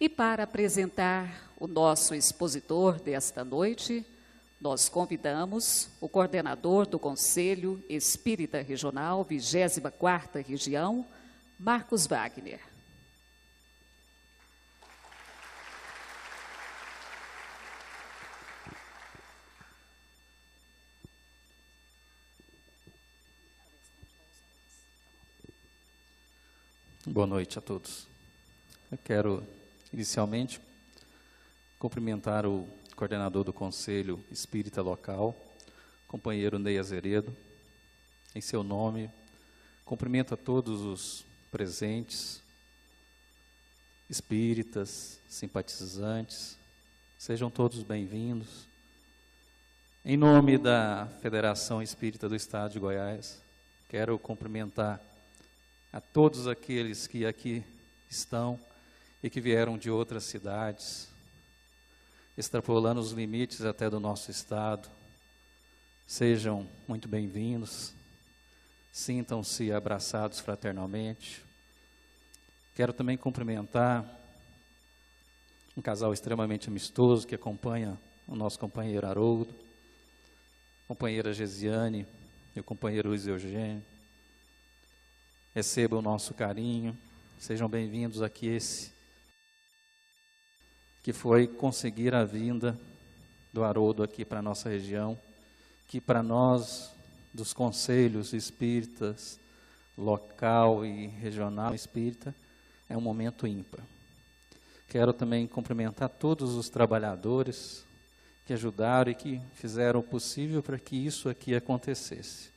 E para apresentar o nosso expositor desta noite, nós convidamos o coordenador do Conselho Espírita Regional, 24ª Região, Marcos Wagner. Boa noite a todos. Eu quero, inicialmente, cumprimentar o coordenador do Conselho Espírita Local, companheiro Ney Azeredo. Em seu nome, cumprimento a todos os presentes, espíritas, simpatizantes, sejam todos bem-vindos. Em nome da Federação Espírita do Estado de Goiás, quero cumprimentar a todos aqueles que aqui estão e que vieram de outras cidades, extrapolando os limites até do nosso estado. Sejam muito bem-vindos, sintam-se abraçados fraternalmente. Quero também cumprimentar um casal extremamente amistoso que acompanha o nosso companheiro Haroldo, a companheira Gesiane e o companheiro Luiz Eugênio. Recebam o nosso carinho, sejam bem-vindos aqui esse que foi conseguir a vinda do Haroldo aqui para a nossa região, que para nós, dos conselhos espíritas, local e regional espírita, é um momento ímpar. Quero também cumprimentar todos os trabalhadores que ajudaram e que fizeram o possível para que isso aqui acontecesse.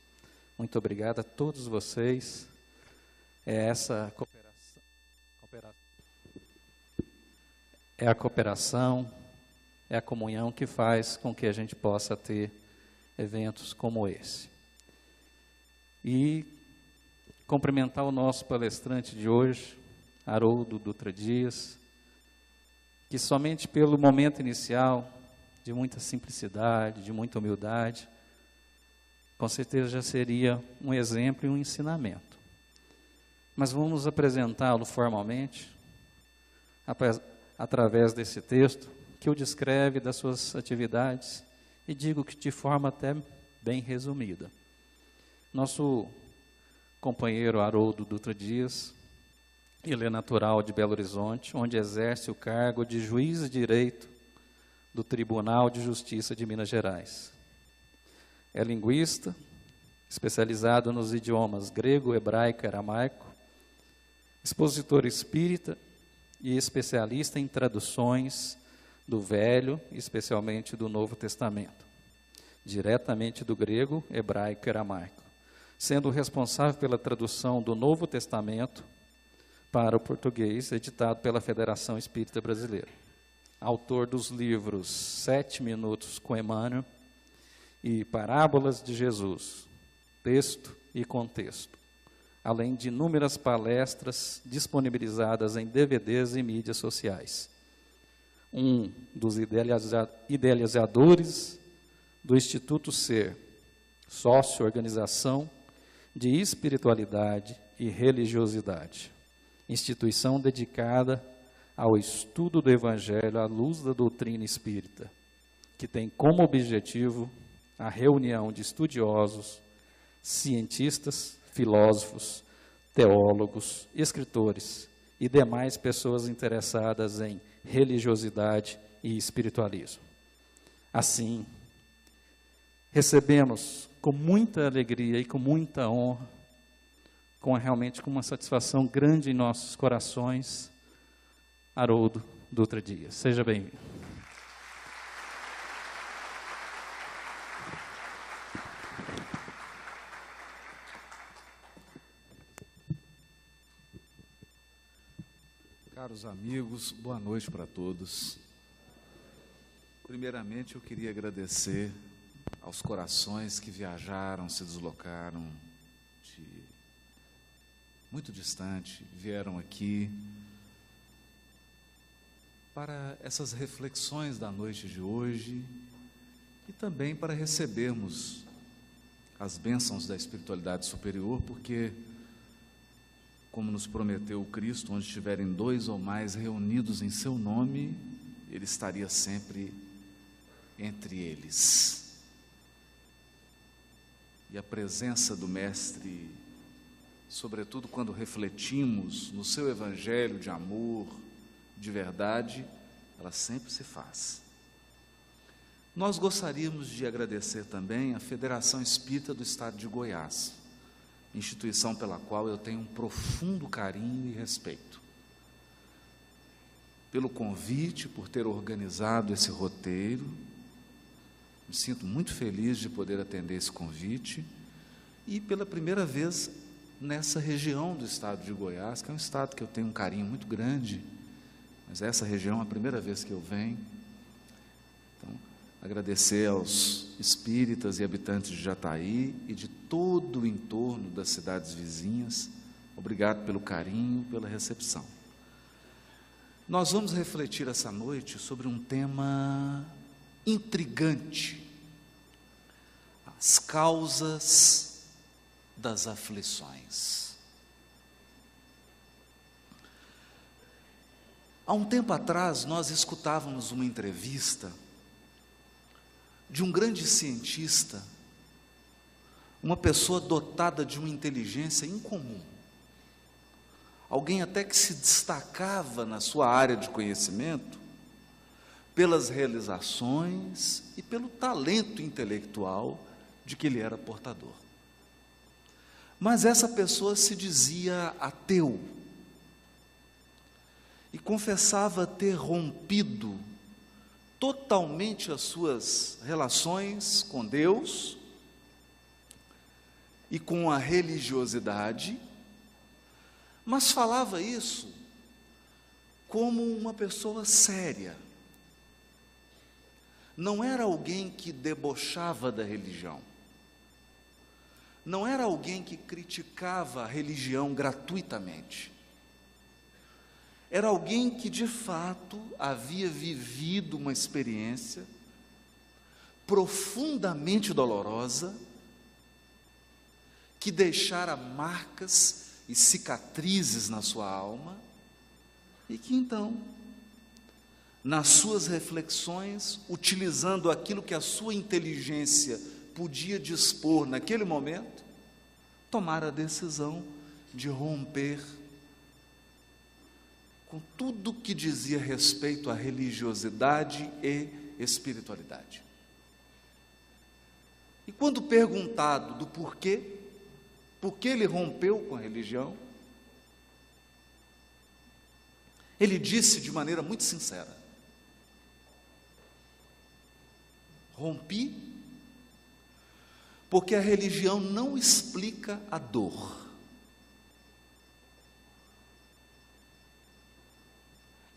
Muito obrigado a todos vocês. É essa cooperação, é a comunhão que faz com que a gente possa ter eventos como esse. E cumprimentar o nosso palestrante de hoje, Haroldo Dutra Dias, que somente pelo momento inicial, de muita simplicidade, de muita humildade, com certeza já seria um exemplo e um ensinamento. Mas vamos apresentá-lo formalmente, através desse texto, que o descreve das suas atividades, e digo que de forma até bem resumida. Nosso companheiro Haroldo Dutra Dias, ele é natural de Belo Horizonte, onde exerce o cargo de juiz de direito do Tribunal de Justiça de Minas Gerais. É linguista, especializado nos idiomas grego, hebraico e aramaico, expositor espírita e especialista em traduções do Velho, especialmente do Novo Testamento, diretamente do grego, hebraico e aramaico, sendo responsável pela tradução do Novo Testamento para o português, editado pela Federação Espírita Brasileira. Autor dos livros 7 Minutos com Emmanuel e Parábolas de Jesus, texto e contexto, além de inúmeras palestras disponibilizadas em DVDs e mídias sociais. Um dos idealizadores do Instituto Ser, Sócio-Organização de Espiritualidade e Religiosidade, instituição dedicada ao estudo do Evangelho à luz da doutrina espírita, que tem como objetivo a reunião de estudiosos, cientistas, filósofos, teólogos, escritores e demais pessoas interessadas em religiosidade e espiritualismo. Assim, recebemos com muita alegria e com muita honra, realmente com uma satisfação grande em nossos corações, Haroldo Dutra Dias. Seja bem-vindo. Caros amigos, boa noite para todos. Primeiramente, eu queria agradecer aos corações que viajaram, se deslocaram de muito distante, vieram aqui para essas reflexões da noite de hoje e também para recebermos as bênçãos da espiritualidade superior, porque como nos prometeu o Cristo, onde estiverem 2 ou mais reunidos em seu nome, Ele estaria sempre entre eles. E a presença do Mestre, sobretudo quando refletimos no seu evangelho de amor, de verdade, ela sempre se faz. Nós gostaríamos de agradecer também à Federação Espírita do Estado de Goiás, instituição pela qual eu tenho um profundo carinho e respeito, pelo convite, por ter organizado esse roteiro. Me sinto muito feliz de poder atender esse convite, e pela primeira vez nessa região do estado de Goiás, que é um estado que eu tenho um carinho muito grande, mas essa região é a primeira vez que eu venho. Então, agradecer aos espíritas e habitantes de Jataí e de todo o entorno das cidades vizinhas. Obrigado pelo carinho, pela recepção. Nós vamos refletir essa noite sobre um tema intrigante: as causas das aflições. Há um tempo atrás, nós escutávamos uma entrevista de um grande cientista, uma pessoa dotada de uma inteligência incomum, alguém até que se destacava na sua área de conhecimento, pelas realizações e pelo talento intelectual de que ele era portador. Mas essa pessoa se dizia ateu e confessava ter rompido totalmente as suas relações com Deus e com a religiosidade, mas falava isso como uma pessoa séria. Não era alguém que debochava da religião, não era alguém que criticava a religião gratuitamente. Era alguém que de fato havia vivido uma experiência profundamente dolorosa, que deixara marcas e cicatrizes na sua alma, e que então, nas suas reflexões, utilizando aquilo que a sua inteligência podia dispor naquele momento, tomara a decisão de romper com tudo que dizia respeito à religiosidade e espiritualidade. E quando perguntado do porquê, por que ele rompeu com a religião, ele disse de maneira muito sincera: rompi porque a religião não explica a dor.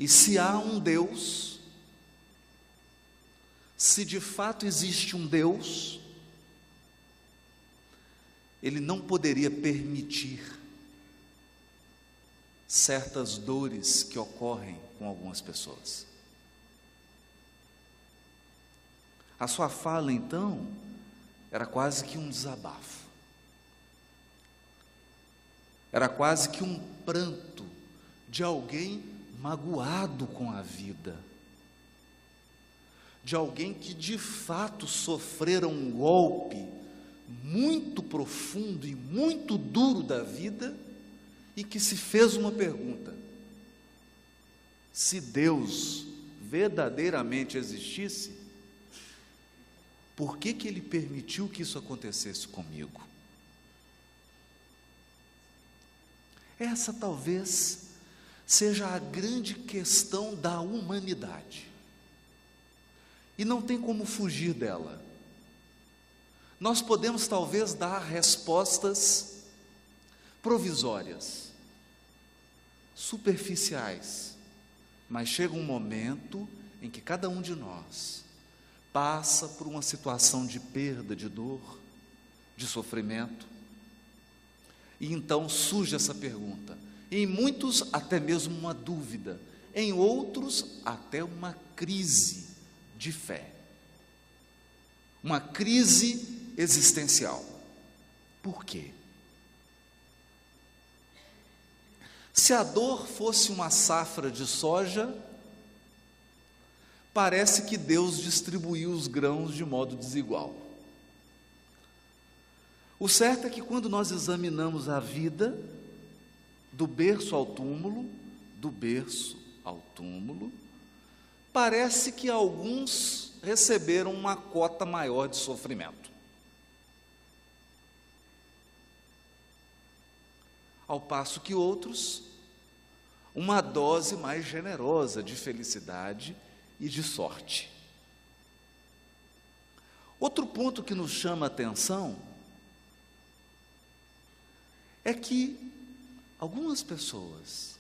E se há um Deus, se de fato existe um Deus, Ele não poderia permitir certas dores que ocorrem com algumas pessoas. A sua fala, então, era quase que um desabafo, era quase que um pranto de alguém magoado com a vida, de alguém que de fato sofrera um golpe muito profundo e muito duro da vida, e que se fez uma pergunta: se Deus verdadeiramente existisse, por que Ele permitiu que isso acontecesse comigo? Essa talvez seja a grande questão da humanidade, e não tem como fugir dela. Nós podemos talvez dar respostas provisórias, superficiais, mas chega um momento em que cada um de nós passa por uma situação de perda, de dor, de sofrimento, e então surge essa pergunta. Em muitos até mesmo uma dúvida, em outros até uma crise de fé, uma crise existencial. Por quê? Se a dor fosse uma safra de soja, parece que Deus distribuiu os grãos de modo desigual. O certo é que quando nós examinamos a vida, do berço ao túmulo, parece que alguns receberam uma cota maior de sofrimento. Ao passo que outros, uma dose mais generosa de felicidade e de sorte. Outro ponto que nos chama a atenção é que algumas pessoas,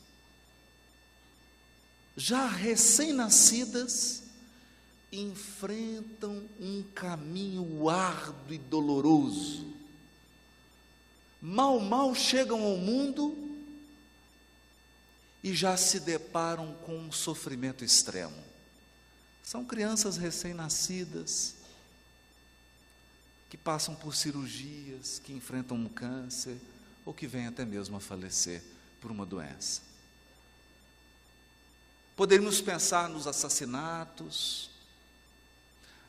já recém-nascidas, enfrentam um caminho árduo e doloroso. Mal chegam ao mundo e já se deparam com um sofrimento extremo. São crianças recém-nascidas, que passam por cirurgias, que enfrentam um câncer, ou que vêm até mesmo a falecer por uma doença. Poderíamos pensar nos assassinatos,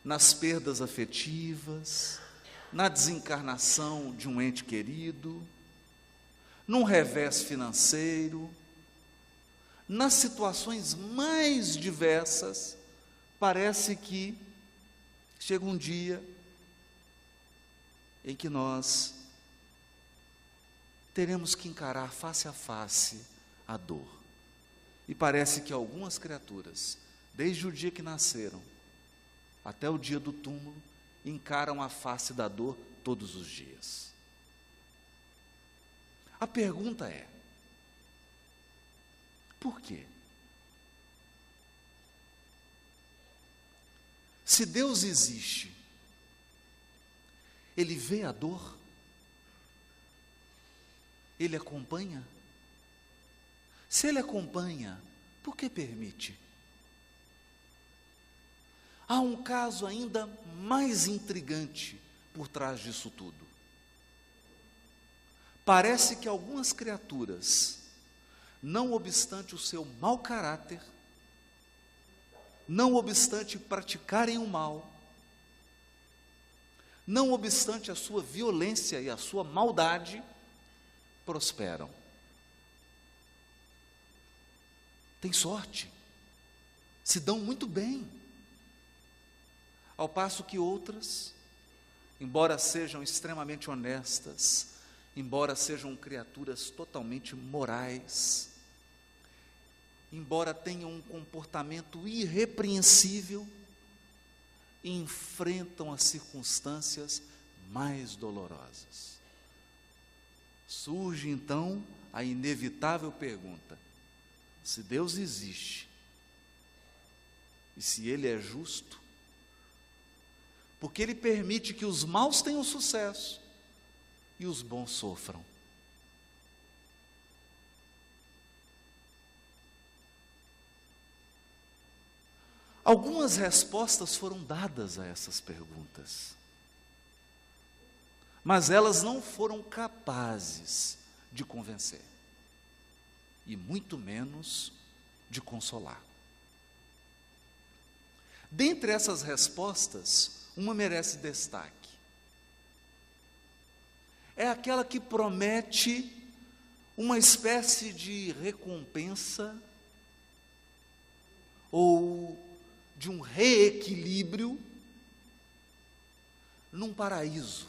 nas perdas afetivas, na desencarnação de um ente querido, num revés financeiro, nas situações mais diversas. Parece que chega um dia em que nós teremos que encarar face a face a dor. E parece que algumas criaturas, desde o dia que nasceram até o dia do túmulo, encaram a face da dor todos os dias. A pergunta é: por quê? Se Deus existe, Ele vê a dor? Ele acompanha? Se Ele acompanha, por que permite? Há um caso ainda mais intrigante por trás disso tudo. Parece que algumas criaturas, não obstante o seu mau caráter, não obstante praticarem o mal, não obstante a sua violência e a sua maldade, prosperam. Têm sorte, se dão muito bem. Ao passo que outras, embora sejam extremamente honestas, embora sejam criaturas totalmente morais, embora tenham um comportamento irrepreensível, enfrentam as circunstâncias mais dolorosas. Surge então a inevitável pergunta: se Deus existe, e se Ele é justo, porque Ele permite que os maus tenham sucesso e os bons sofram? Algumas respostas foram dadas a essas perguntas, mas elas não foram capazes de convencer, e muito menos de consolar. Dentre essas respostas, uma merece destaque. É aquela que promete uma espécie de recompensa ou de um reequilíbrio num paraíso,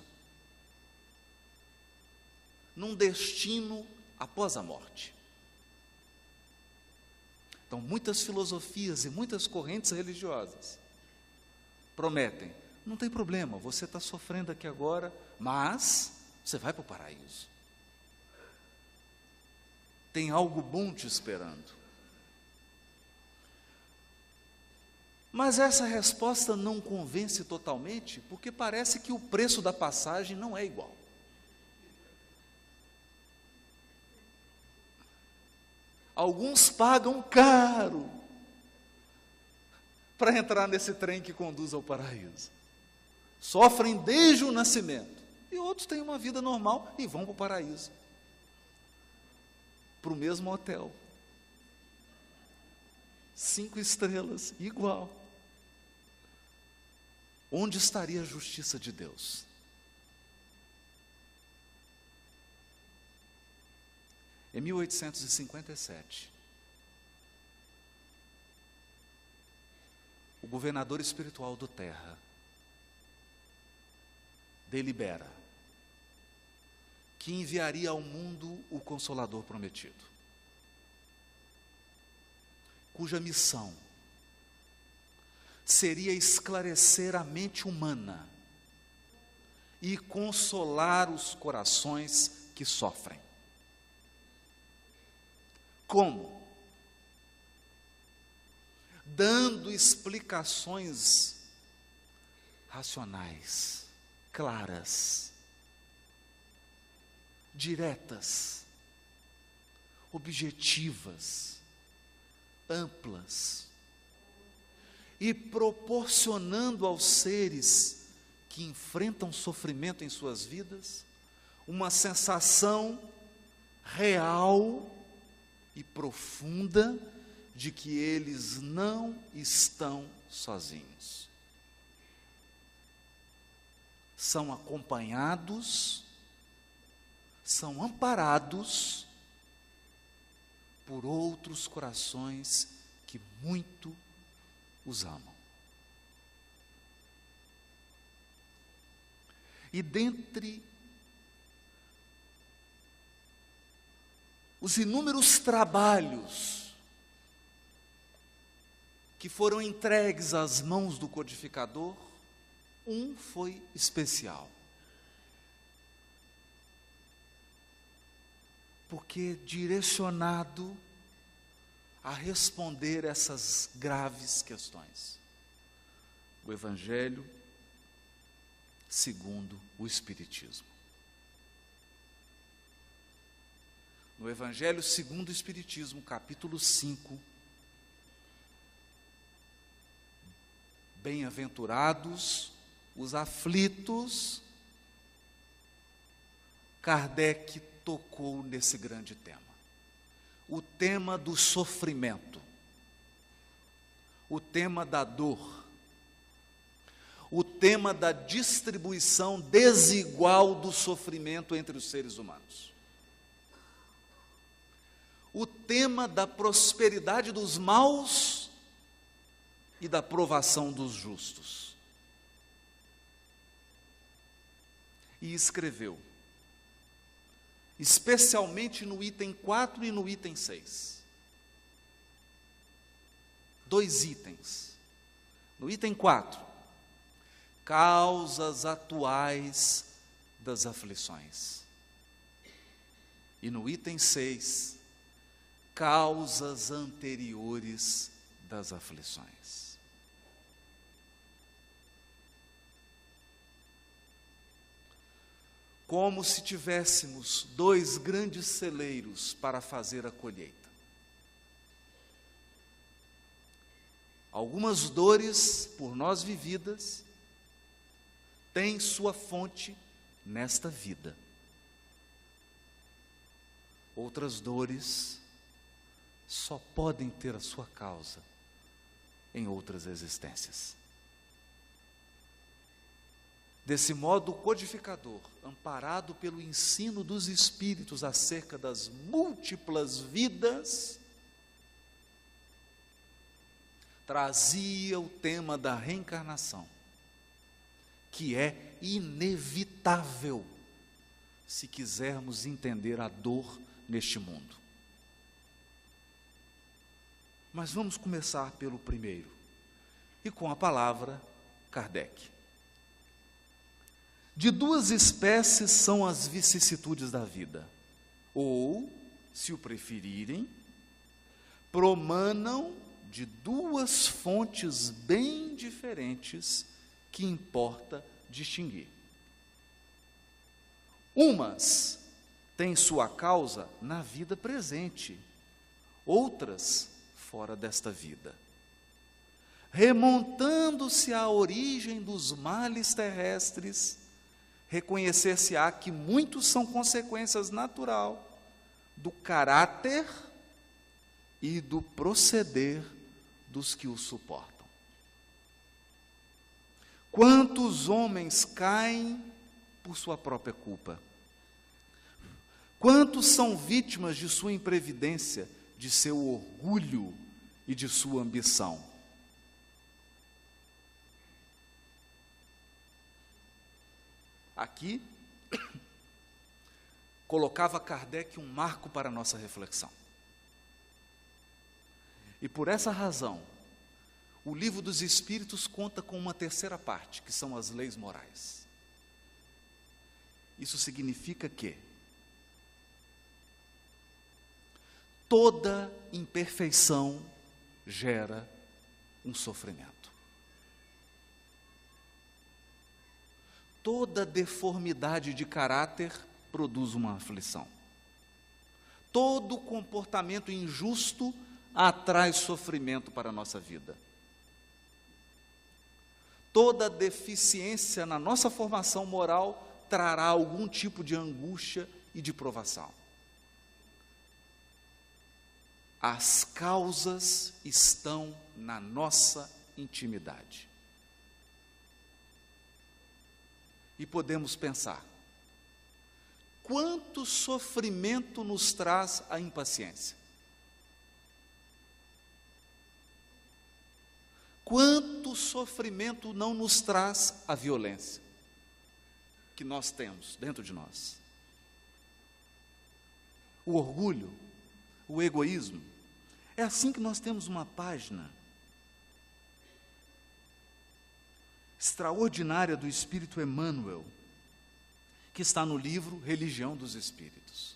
num destino após a morte. Então, muitas filosofias e muitas correntes religiosas prometem: não tem problema, você está sofrendo aqui agora, mas você vai para o paraíso. Tem algo bom te esperando. Mas essa resposta não convence totalmente, porque parece que o preço da passagem não é igual. Alguns pagam caro para entrar nesse trem que conduz ao paraíso. Sofrem desde o nascimento. E outros têm uma vida normal e vão para o paraíso. para o mesmo hotel. 5 estrelas, igual. Onde estaria a justiça de Deus? Em 1857, o governador espiritual do Terra delibera que enviaria ao mundo o Consolador prometido, cuja missão seria esclarecer a mente humana e consolar os corações que sofrem. Como? Dando explicações racionais, claras, diretas, objetivas, amplas, e proporcionando aos seres que enfrentam sofrimento em suas vidas uma sensação real e profunda de que eles não estão sozinhos. São acompanhados, são amparados por outros corações que muito os amam. E dentre os inúmeros trabalhos que foram entregues às mãos do codificador, um foi especial. Porque direcionado a responder essas graves questões. O Evangelho segundo o Espiritismo. No Evangelho segundo o Espiritismo, capítulo 5, bem-aventurados os aflitos, Kardec tocou nesse grande tema. O tema do sofrimento, o tema da dor, o tema da distribuição desigual do sofrimento entre os seres humanos, o tema da prosperidade dos maus e da provação dos justos. E escreveu, especialmente no item 4 e no item 6. 2 itens. No item 4, causas atuais das aflições. E no item 6, causas anteriores das aflições. Como se tivéssemos 2 grandes celeiros para fazer a colheita. Algumas dores por nós vividas têm sua fonte nesta vida. Outras dores só podem ter a sua causa em outras existências. Desse modo, o codificador, amparado pelo ensino dos Espíritos acerca das múltiplas vidas, trazia o tema da reencarnação, que é inevitável se quisermos entender a dor neste mundo. Mas vamos começar pelo primeiro, e com a palavra Kardec. De 2 espécies são as vicissitudes da vida, ou, se o preferirem, promanam de 2 fontes bem diferentes que importa distinguir. Umas têm sua causa na vida presente, outras fora desta vida. Remontando-se à origem dos males terrestres, reconhecer-se-á que muitos são consequências natural do caráter e do proceder dos que o suportam. Quantos homens caem por sua própria culpa? Quantos são vítimas de sua imprevidência, de seu orgulho e de sua ambição? Aqui, colocava Kardec um marco para a nossa reflexão. E por essa razão, o Livro dos Espíritos conta com uma terceira parte, que são as leis morais. Isso significa que toda imperfeição gera um sofrimento. Toda deformidade de caráter produz uma aflição. Todo comportamento injusto atrai sofrimento para a nossa vida. Toda deficiência na nossa formação moral trará algum tipo de angústia e de provação. As causas estão na nossa intimidade. E podemos pensar, quanto sofrimento nos traz a impaciência? Quanto sofrimento não nos traz a violência que nós temos dentro de nós? O orgulho, o egoísmo. É assim que nós temos uma página extraordinária do Espírito Emmanuel, que está no livro Religião dos Espíritos.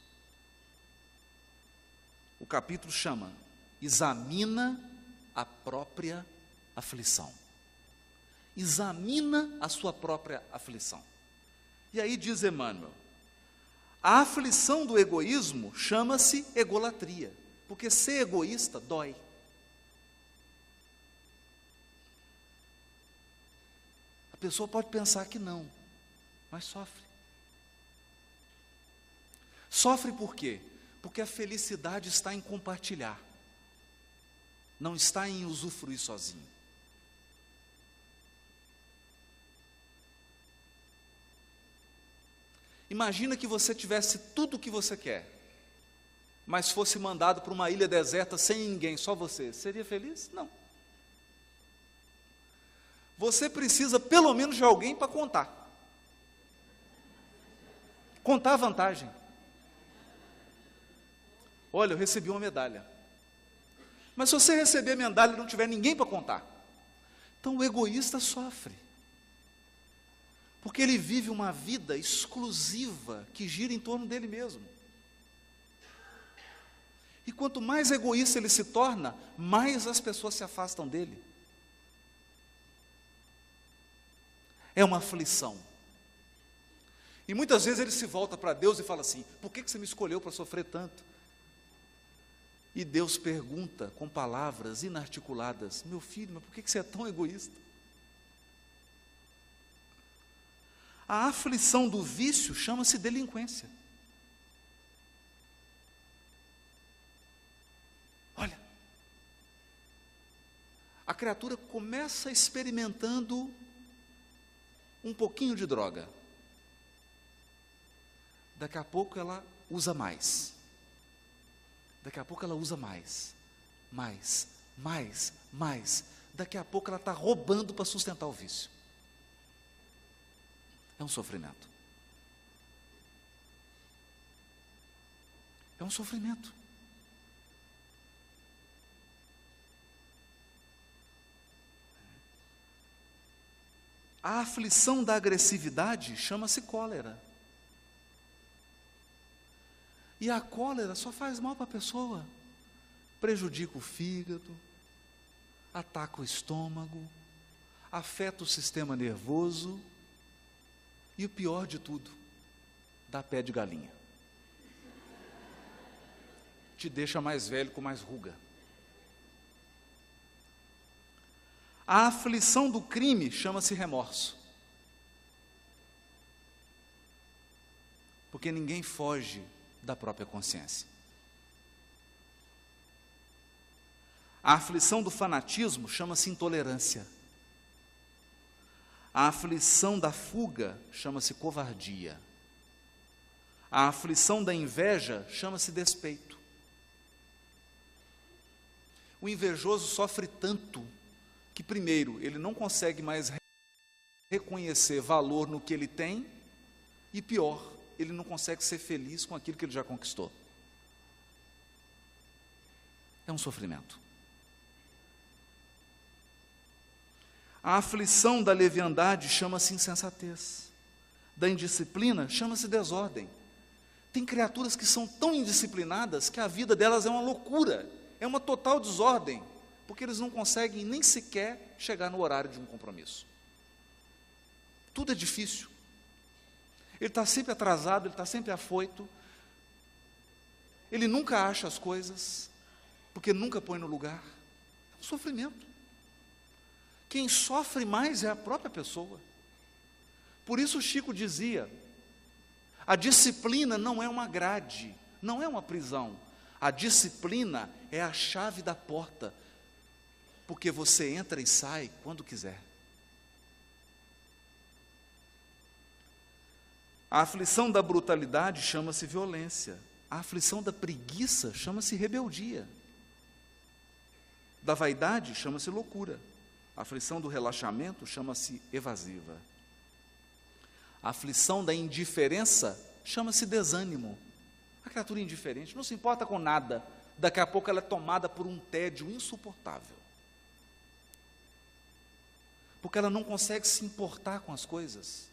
O capítulo chama Examina a própria aflição. Examina a sua própria aflição. E aí diz Emmanuel, a aflição do egoísmo chama-se egolatria, porque ser egoísta dói. A pessoa pode pensar que não, mas sofre. Sofre por quê? Porque a felicidade está em compartilhar, não está em usufruir sozinho. Imagina que você tivesse tudo o que você quer, mas fosse mandado para uma ilha deserta sem ninguém, só você. Seria feliz? Não. Você precisa pelo menos de alguém para contar. Contar a vantagem. Olha, eu recebi uma medalha. Mas se você receber a medalha e não tiver ninguém para contar, então o egoísta sofre. Porque ele vive uma vida exclusiva que gira em torno dele mesmo. E quanto mais egoísta ele se torna, mais as pessoas se afastam dele. É uma aflição. E muitas vezes ele se volta para Deus e fala assim, por que você me escolheu para sofrer tanto? E Deus pergunta com palavras inarticuladas, meu filho, mas por que você é tão egoísta? A aflição do vício chama-se delinquência. Olha, a criatura começa experimentando um pouquinho de droga. Daqui a pouco ela usa mais. Daqui a pouco ela usa mais. Daqui a pouco ela está roubando para sustentar o vício. É um sofrimento. É um sofrimento. A aflição da agressividade chama-se cólera. E a cólera só faz mal para a pessoa. Prejudica o fígado, ataca o estômago, afeta o sistema nervoso e o pior de tudo, dá pé de galinha. Te deixa mais velho com mais ruga. A aflição do crime chama-se remorso. Porque ninguém foge da própria consciência. A aflição do fanatismo chama-se intolerância. A aflição da fuga chama-se covardia. A aflição da inveja chama-se despeito. O invejoso sofre tanto que, primeiro, ele não consegue mais reconhecer valor no que ele tem, e pior, ele não consegue ser feliz com aquilo que ele já conquistou. É um sofrimento. A aflição da leviandade chama-se insensatez. Da indisciplina chama-se desordem. Tem criaturas que são tão indisciplinadas que a vida delas é uma loucura, é uma total desordem, porque eles não conseguem nem sequer chegar no horário de um compromisso. Tudo é difícil. Ele está sempre atrasado, ele está sempre afoito, ele nunca acha as coisas, porque nunca põe no lugar. É um sofrimento. Quem sofre mais é a própria pessoa. Por isso Chico dizia, a disciplina não é uma grade, não é uma prisão. A disciplina é a chave da porta, porque você entra e sai quando quiser. A aflição da brutalidade chama-se violência. A aflição da preguiça chama-se rebeldia. Da vaidade chama-se loucura. A aflição do relaxamento chama-se evasiva. A aflição da indiferença chama-se desânimo. A criatura indiferente não se importa com nada. Daqui a pouco ela é tomada por um tédio insuportável. Porque ela não consegue se importar com as coisas.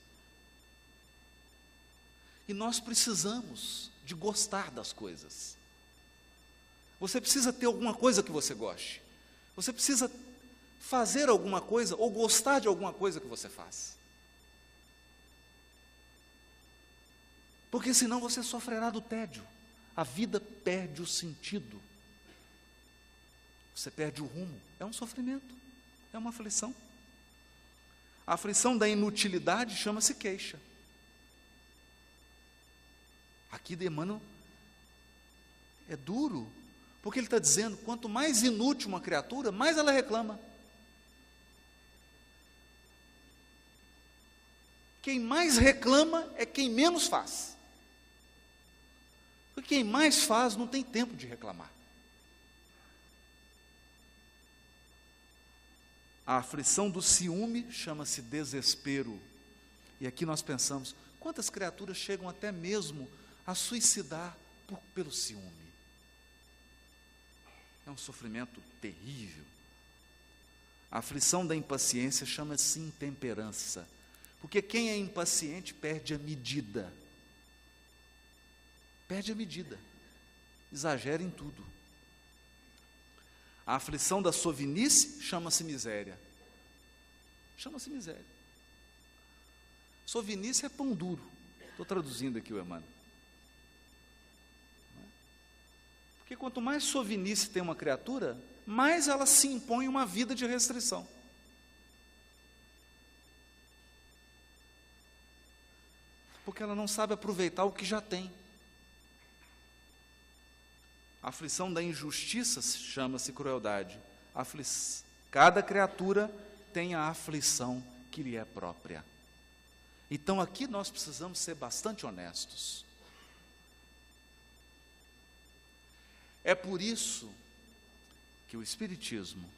E nós precisamos de gostar das coisas. Você precisa ter alguma coisa que você goste. Você precisa fazer alguma coisa ou gostar de alguma coisa que você faz. Porque senão você sofrerá do tédio. A vida perde o sentido. Você perde o rumo. É um sofrimento, é uma aflição. A aflição da inutilidade chama-se queixa. Aqui de Emmanuel é duro, porque ele está dizendo, quanto mais inútil uma criatura, mais ela reclama. Quem mais reclama é quem menos faz. Porque quem mais faz não tem tempo de reclamar. A aflição do ciúme chama-se desespero. E aqui nós pensamos, quantas criaturas chegam até mesmo a suicidar pelo ciúme? É um sofrimento terrível. A aflição da impaciência chama-se intemperança, porque quem é impaciente perde a medida. Perde a medida, exagera em tudo. A aflição da sovinice chama-se miséria. Chama-se miséria. Sovinice é pão duro. Estou traduzindo aqui o Emmanuel. Porque quanto mais sovinice tem uma criatura, mais ela se impõe uma vida de restrição. Porque ela não sabe aproveitar o que já tem. A aflição da injustiça chama-se crueldade. Cada criatura tem a aflição que lhe é própria. Então aqui nós precisamos ser bastante honestos. É por isso que o Espiritismo,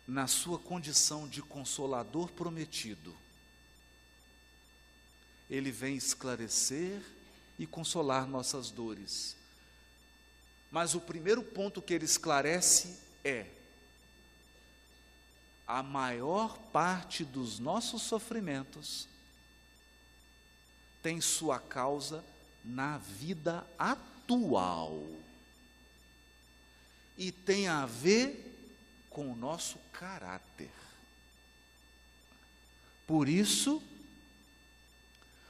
na sua condição de consolador prometido, ele vem esclarecer e consolar nossas dores. Mas o primeiro ponto que ele esclarece é: a maior parte dos nossos sofrimentos tem sua causa na vida atual e tem a ver com o nosso caráter. Por isso,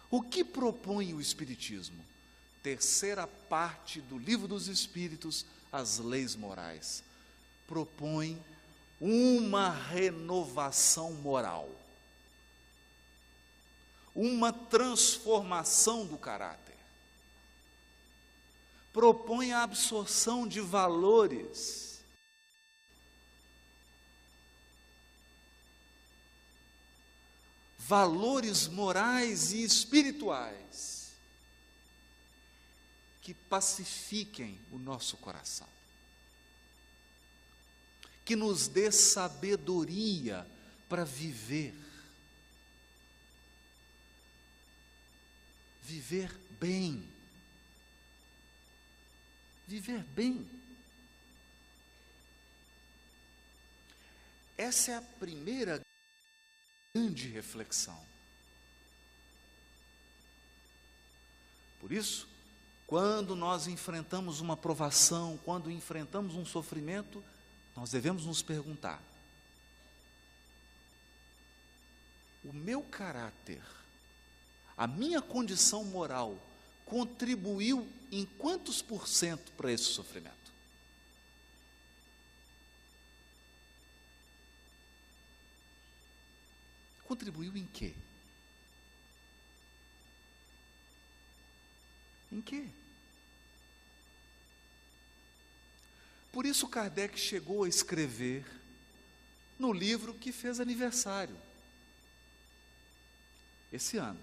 o que propõe o Espiritismo? Terceira parte do Livro dos Espíritos, as leis morais, propõe uma renovação moral, uma transformação do caráter, propõe a absorção de valores valores morais e espirituais que pacifiquem o nosso coração, que nos dê sabedoria para viver bem. Viver bem. Essa é a primeira grande reflexão. Por isso, quando nós enfrentamos uma provação, quando enfrentamos um sofrimento, nós devemos nos perguntar: o meu caráter, a minha condição moral, contribuiu em quantos por cento para esse sofrimento? Contribuiu em quê? Em quê? Por isso Kardec chegou a escrever no livro que fez aniversário esse ano,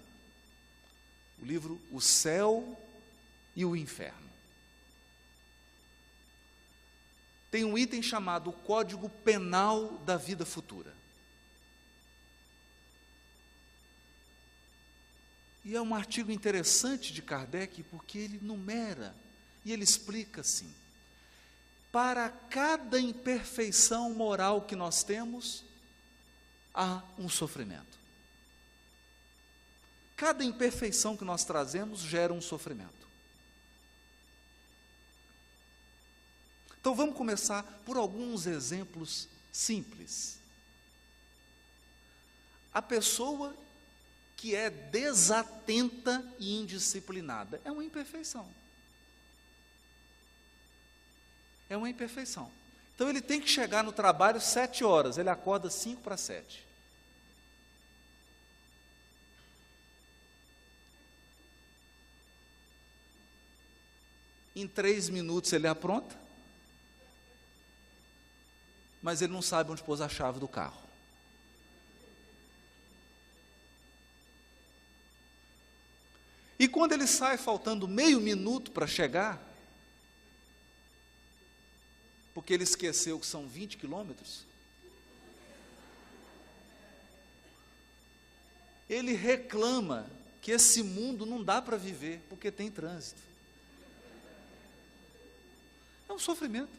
o livro O Céu e o Inferno. Tem um item chamado Código Penal da Vida Futura. E é um artigo interessante de Kardec, porque ele numera e ele explica assim: para cada imperfeição moral que nós temos, há um sofrimento. Cada imperfeição que nós trazemos gera um sofrimento. Então vamos começar por alguns exemplos simples. A pessoa que é desatenta e indisciplinada é uma imperfeição. É uma imperfeição. Então ele tem que chegar no trabalho 7 horas, ele acorda 5 para 7. Em 3 minutos ele apronta, mas ele não sabe onde pôs a chave do carro. E quando ele sai faltando meio minuto para chegar, porque ele esqueceu que são 20 quilômetros, ele reclama que esse mundo não dá para viver, porque tem trânsito. É um sofrimento.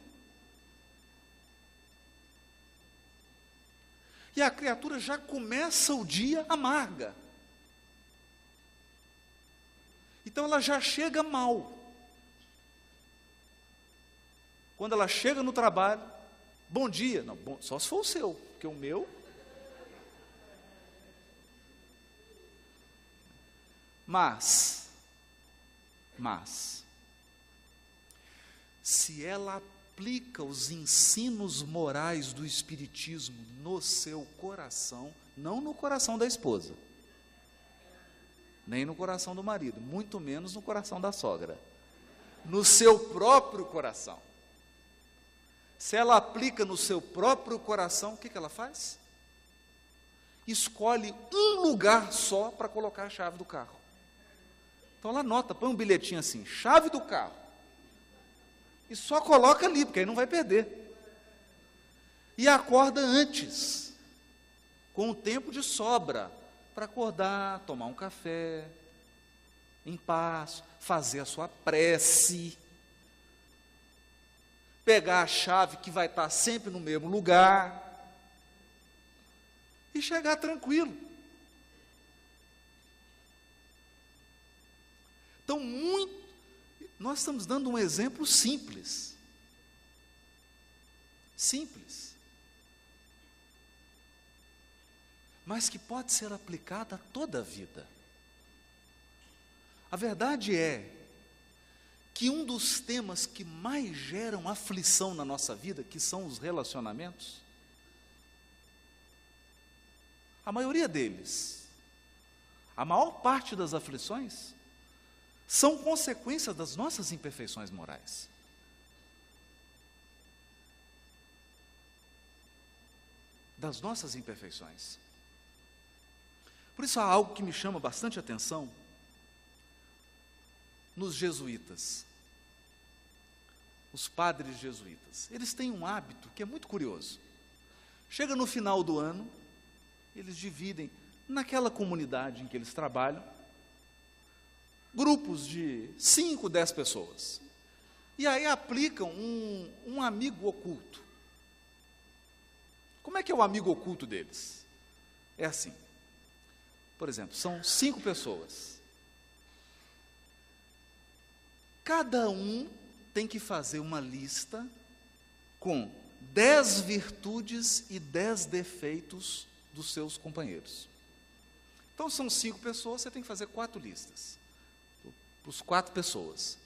E a criatura já começa o dia amarga. Então ela já chega mal. Quando ela chega no trabalho, bom dia. Não, bom, só se for o seu, porque o meu. Mas, se ela aplica os ensinos morais do Espiritismo no seu coração, não no coração da esposa, nem no coração do marido, muito menos no coração da sogra, no seu próprio coração. Se ela aplica no seu próprio coração, o que ela faz? Escolhe um lugar só para colocar a chave do carro. Então ela anota, põe um bilhetinho assim, chave do carro, e só coloca ali, porque aí não vai perder. E acorda antes, com o tempo de sobra, para acordar, tomar um café, em paz, fazer a sua prece, pegar a chave que vai estar sempre no mesmo lugar, e chegar tranquilo. Então, nós estamos dando um exemplo simples. Simples. Mas que pode ser aplicada a toda a vida. A verdade é que um dos temas que mais geram aflição na nossa vida, que são os relacionamentos, a maioria deles, a maior parte das aflições, são consequências das nossas imperfeições morais. Das nossas imperfeições. Por isso há algo que me chama bastante atenção nos jesuítas, os padres jesuítas. Eles têm um hábito que é muito curioso. Chega no final do ano, eles dividem, naquela comunidade em que eles trabalham, grupos de 5, 10 pessoas. E aí aplicam um amigo oculto. Como é que é o amigo oculto deles? É assim. Por exemplo, são 5 pessoas. Cada um tem que fazer uma lista com 10 virtudes e 10 defeitos dos seus companheiros. Então, são 5 pessoas, você tem que fazer 4 listas. Para as 4 pessoas,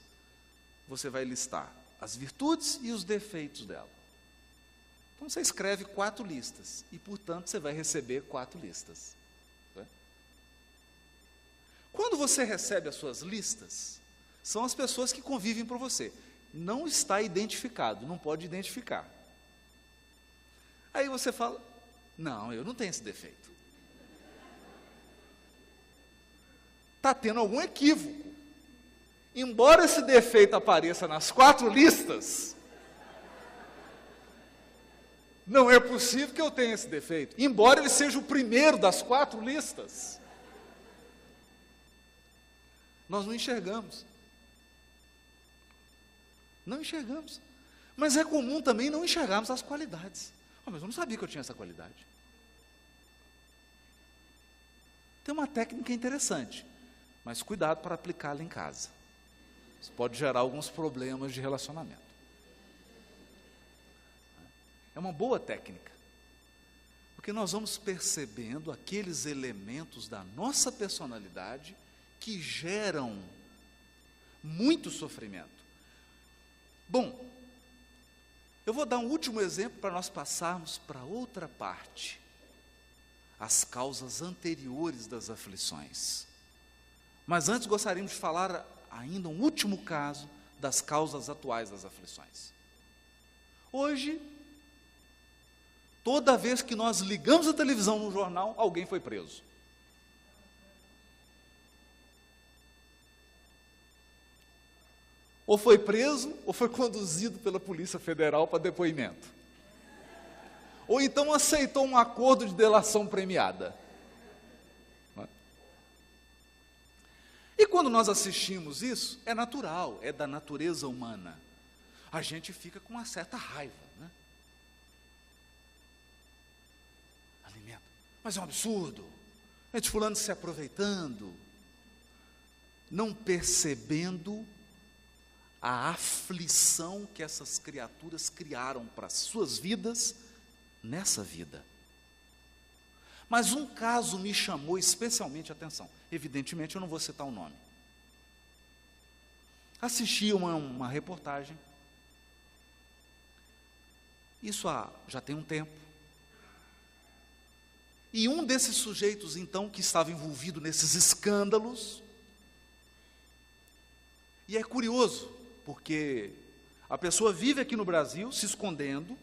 você vai listar as virtudes e os defeitos dela. Então, você escreve 4 listas e, portanto, você vai receber 4 listas. Né? Quando você recebe as suas listas, são as pessoas que convivem por você. Não está identificado, não pode identificar. Aí você fala, não, eu não tenho esse defeito. Está tendo algum equívoco. Embora esse defeito apareça nas 4 listas, não é possível que eu tenha esse defeito. Embora ele seja o primeiro das 4 listas, nós não enxergamos. Não enxergamos. Mas é comum também não enxergarmos as qualidades. Mas eu não sabia que eu tinha essa qualidade. Tem uma técnica interessante, mas cuidado para aplicá-la em casa. Isso pode gerar alguns problemas de relacionamento. É uma boa técnica, porque nós vamos percebendo aqueles elementos da nossa personalidade que geram muito sofrimento. Bom, eu vou dar um último exemplo para nós passarmos para outra parte. As causas anteriores das aflições. Mas antes gostaríamos de falar ainda um último caso das causas atuais das aflições. Hoje, toda vez que nós ligamos a televisão no jornal, alguém foi preso. Ou foi preso, ou foi conduzido pela Polícia Federal para depoimento. Ou então aceitou um acordo de delação premiada. E quando nós assistimos isso, é natural, é da natureza humana. A gente fica com uma certa raiva, né? Alimenta. Mas é um absurdo. É de fulano se aproveitando, não percebendo a aflição que essas criaturas criaram para as suas vidas nessa vida. Mas um caso me chamou especialmente a atenção. Evidentemente, eu não vou citar o nome. Assisti uma reportagem. Isso já tem um tempo. E um desses sujeitos, então, que estava envolvido nesses escândalos. E é curioso, porque a pessoa vive aqui no Brasil, se escondendo,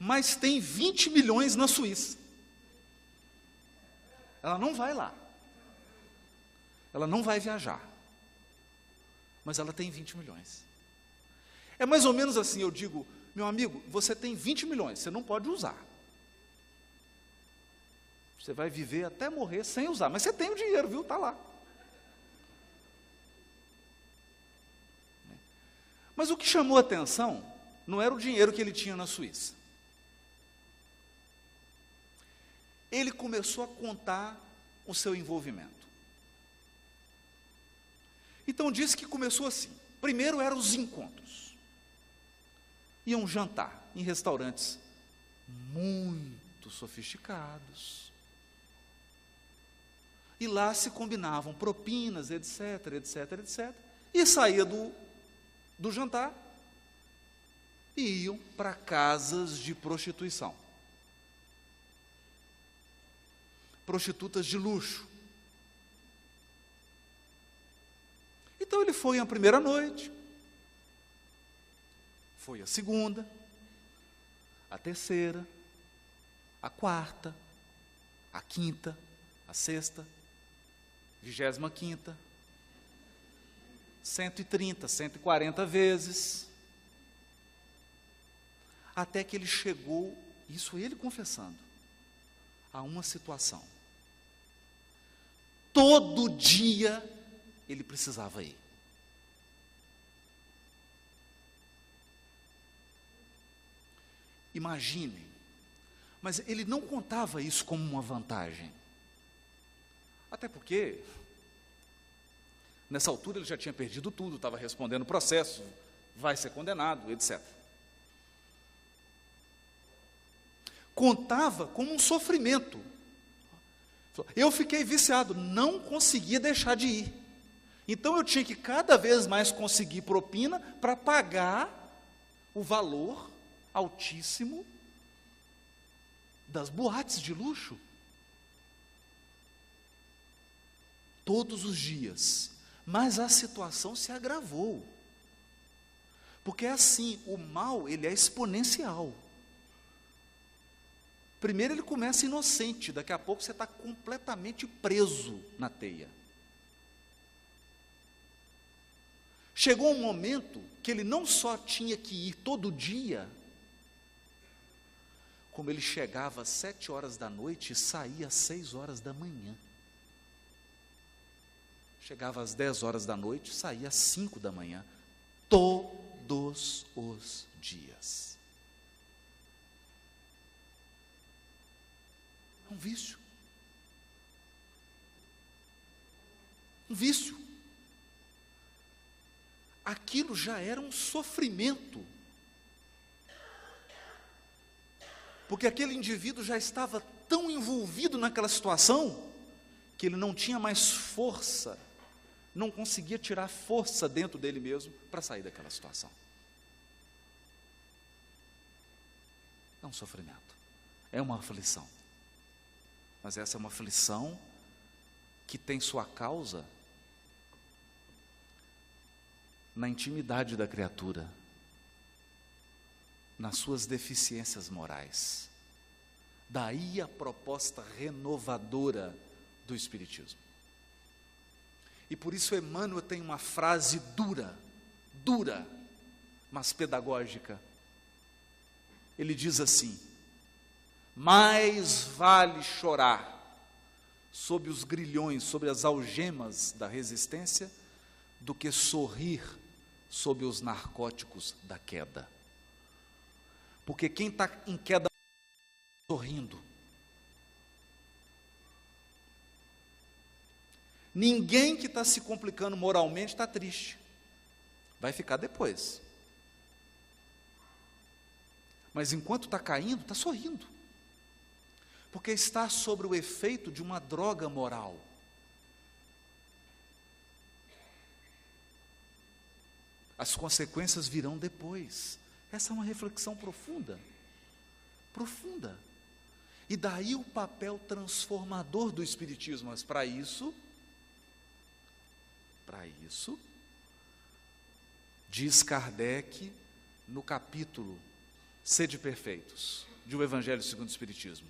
mas tem 20 milhões na Suíça. Ela não vai lá. Ela não vai viajar. Mas ela tem 20 milhões. É mais ou menos assim, eu digo, meu amigo, você tem 20 milhões, você não pode usar. Você vai viver até morrer sem usar, mas você tem o dinheiro, viu? Está lá. Mas o que chamou a atenção não era o dinheiro que ele tinha na Suíça. Ele começou a contar o seu envolvimento. Então disse que começou assim. Primeiro eram os encontros. Iam jantar em restaurantes muito sofisticados. E lá se combinavam propinas, etc, etc, etc. E saía do jantar e iam para casas de prostituição. Prostitutas de luxo. Então ele foi a primeira noite, foi a segunda, a terceira, a quarta, a quinta, a sexta, 25ª, 130, 140 vezes, até que ele chegou, isso ele confessando, a uma situação. Todo dia ele precisava ir. Imaginem, mas ele não contava isso como uma vantagem. Até porque, nessa altura ele já tinha perdido tudo, estava respondendo o processo, vai ser condenado, etc. Contava como um sofrimento. Eu fiquei viciado, não conseguia deixar de ir. Então eu tinha que cada vez mais conseguir propina para pagar o valor altíssimo das boates de luxo. Todos os dias. Mas a situação se agravou. Porque é assim, o mal, ele é exponencial. Primeiro ele começa inocente, daqui a pouco você está completamente preso na teia. Chegou um momento que ele não só tinha que ir todo dia, como ele chegava às 7 horas da noite e saía às 6 horas da manhã. Chegava às 10 horas da noite, saía às 5 da manhã, todos os dias. É um vício. Um vício. Aquilo já era um sofrimento. Porque aquele indivíduo já estava tão envolvido naquela situação, que ele não tinha mais força, não conseguia tirar força dentro dele mesmo para sair daquela situação. É um sofrimento, é uma aflição. Mas essa é uma aflição que tem sua causa na intimidade da criatura, nas suas deficiências morais. Daí a proposta renovadora do Espiritismo. E por isso Emmanuel tem uma frase dura, mas pedagógica. Ele diz assim: mais vale chorar sob os grilhões, sobre as algemas da resistência, do que sorrir sob os narcóticos da queda. Porque quem está em queda sorrindo. Ninguém que está se complicando moralmente está triste. Vai ficar depois. Mas enquanto está caindo, está sorrindo. Porque está sobre o efeito de uma droga moral. As consequências virão depois. Essa é uma reflexão profunda. Profunda. E daí o papel transformador do Espiritismo. Mas para isso, diz Kardec no capítulo Sede Perfeitos, de O Evangelho segundo o Espiritismo.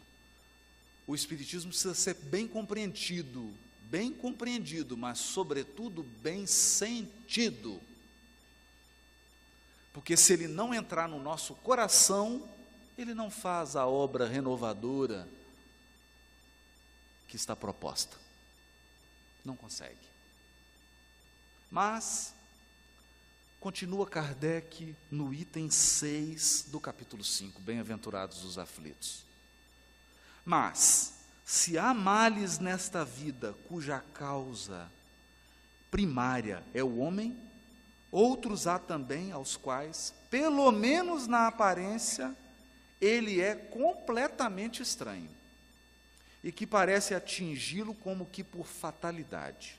O Espiritismo precisa ser bem compreendido, mas sobretudo bem sentido. Porque se ele não entrar no nosso coração, ele não faz a obra renovadora que está proposta. Não consegue. Mas, continua Kardec no item 6 do capítulo 5, Bem-aventurados os aflitos. Mas, se há males nesta vida cuja causa primária é o homem, outros há também aos quais, pelo menos na aparência, ele é completamente estranho, e que parece atingi-lo como que por fatalidade.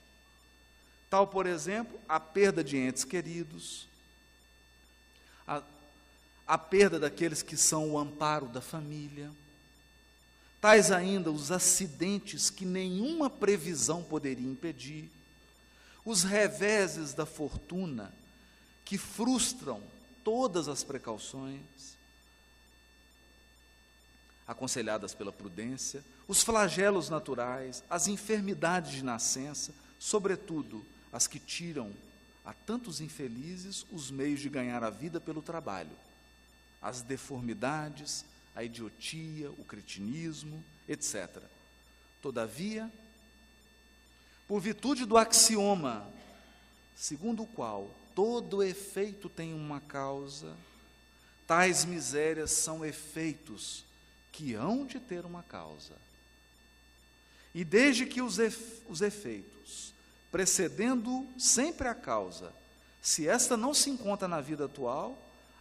Tal, por exemplo, a perda de entes queridos, a perda daqueles que são o amparo da família, tais ainda os acidentes que nenhuma previsão poderia impedir, os reveses da fortuna que frustram todas as precauções, aconselhadas pela prudência, os flagelos naturais, as enfermidades de nascença, sobretudo as que tiram a tantos infelizes os meios de ganhar a vida pelo trabalho, as deformidades, a idiotia, o cretinismo, etc. Todavia, por virtude do axioma, segundo o qual todo efeito tem uma causa, tais misérias são efeitos que hão de ter uma causa. E desde que os efeitos, precedendo sempre a causa, se esta não se encontra na vida atual,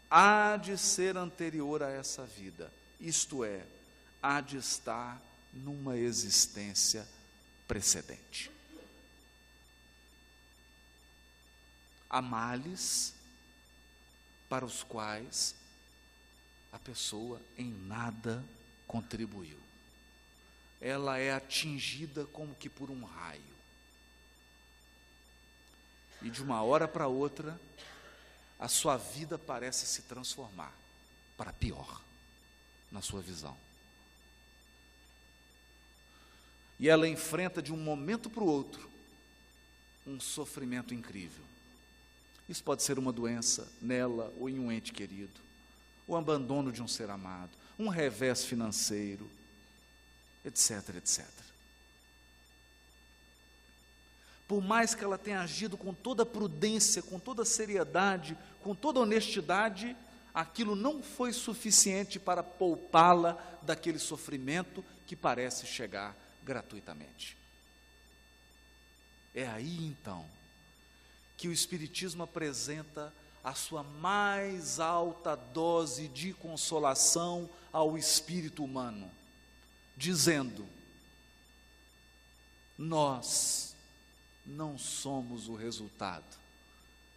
há de ser anterior a essa vida, isto é, há de estar numa existência precedente. Há males para os quais a pessoa em nada contribuiu. Ela é atingida como que por um raio. E de uma hora para outra, a sua vida parece se transformar para pior, na sua visão. E ela enfrenta de um momento para o outro um sofrimento incrível. Isso pode ser uma doença nela ou em um ente querido, o abandono de um ser amado, um revés financeiro, etc, etc. Por mais que ela tenha agido com toda prudência, com toda seriedade, com toda honestidade, aquilo não foi suficiente para poupá-la daquele sofrimento que parece chegar gratuitamente. É aí então que o Espiritismo apresenta a sua mais alta dose de consolação ao espírito humano, dizendo: nós não somos o resultado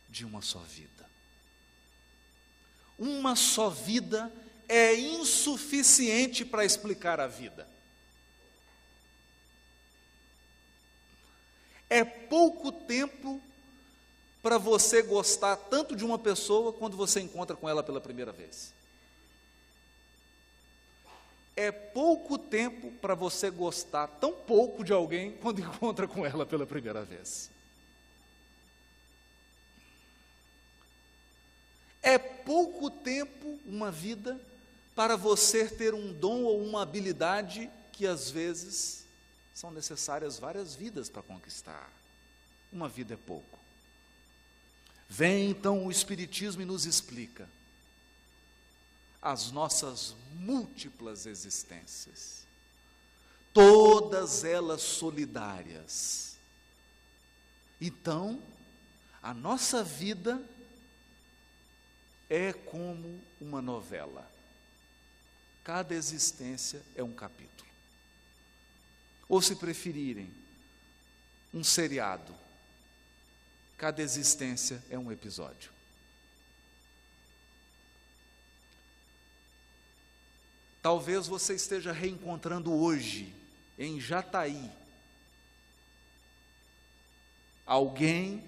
de uma só vida. Uma só vida é insuficiente para explicar a vida. É pouco tempo para você gostar tanto de uma pessoa quando você encontra com ela pela primeira vez. É pouco tempo para você gostar tão pouco de alguém quando encontra com ela pela primeira vez. É pouco tempo, uma vida, para você ter um dom ou uma habilidade que às vezes são necessárias várias vidas para conquistar. Uma vida é pouco. Vem então o Espiritismo e nos explica as nossas múltiplas existências, todas elas solidárias. Então, a nossa vida é como uma novela. Cada existência é um capítulo. Ou, se preferirem, um seriado. Cada existência é um episódio. Talvez você esteja reencontrando hoje, em Jataí, alguém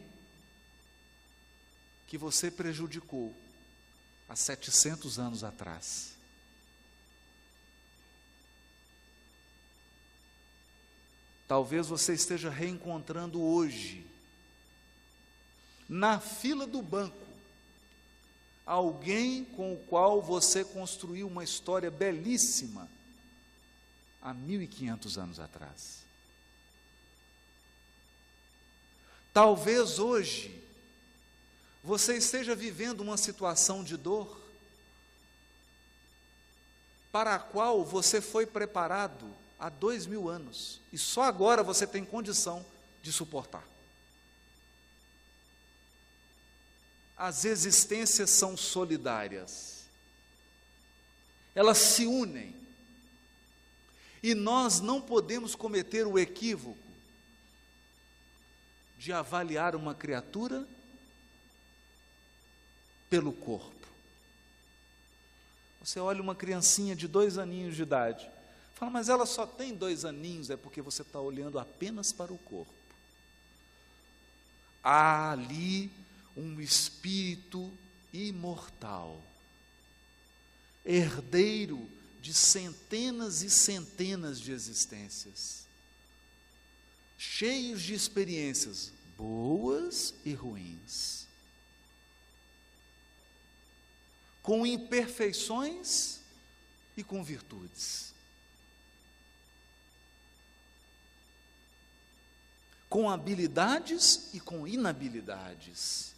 que você prejudicou há 700 anos atrás. Talvez você esteja reencontrando hoje, na fila do banco, alguém com o qual você construiu uma história belíssima há 1500 anos atrás. Talvez hoje você esteja vivendo uma situação de dor para a qual você foi preparado há 2000 anos e só agora você tem condição de suportar. As existências são solidárias, elas se unem, e nós não podemos cometer o equívoco de avaliar uma criatura pelo corpo. Você olha uma criancinha de 2 aninhos de idade, fala, mas ela só tem 2 aninhos, é porque você está olhando apenas para o corpo. Há ali um espírito imortal, herdeiro de centenas e centenas de existências, cheios de experiências boas e ruins, com imperfeições e com virtudes, com habilidades e com inabilidades,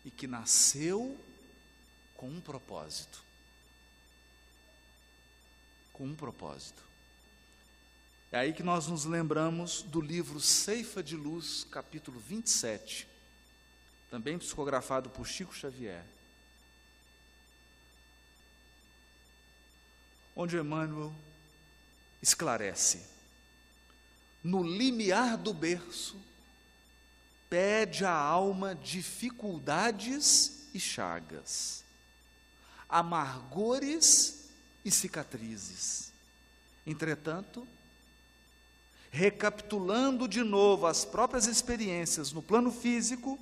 e que nasceu com um propósito. Com um propósito. É aí que nós nos lembramos do livro Ceifa de Luz, capítulo 27, também psicografado por Chico Xavier, onde Emmanuel esclarece: no limiar do berço, pede à alma dificuldades e chagas, amargores e cicatrizes. Entretanto, recapitulando de novo as próprias experiências no plano físico,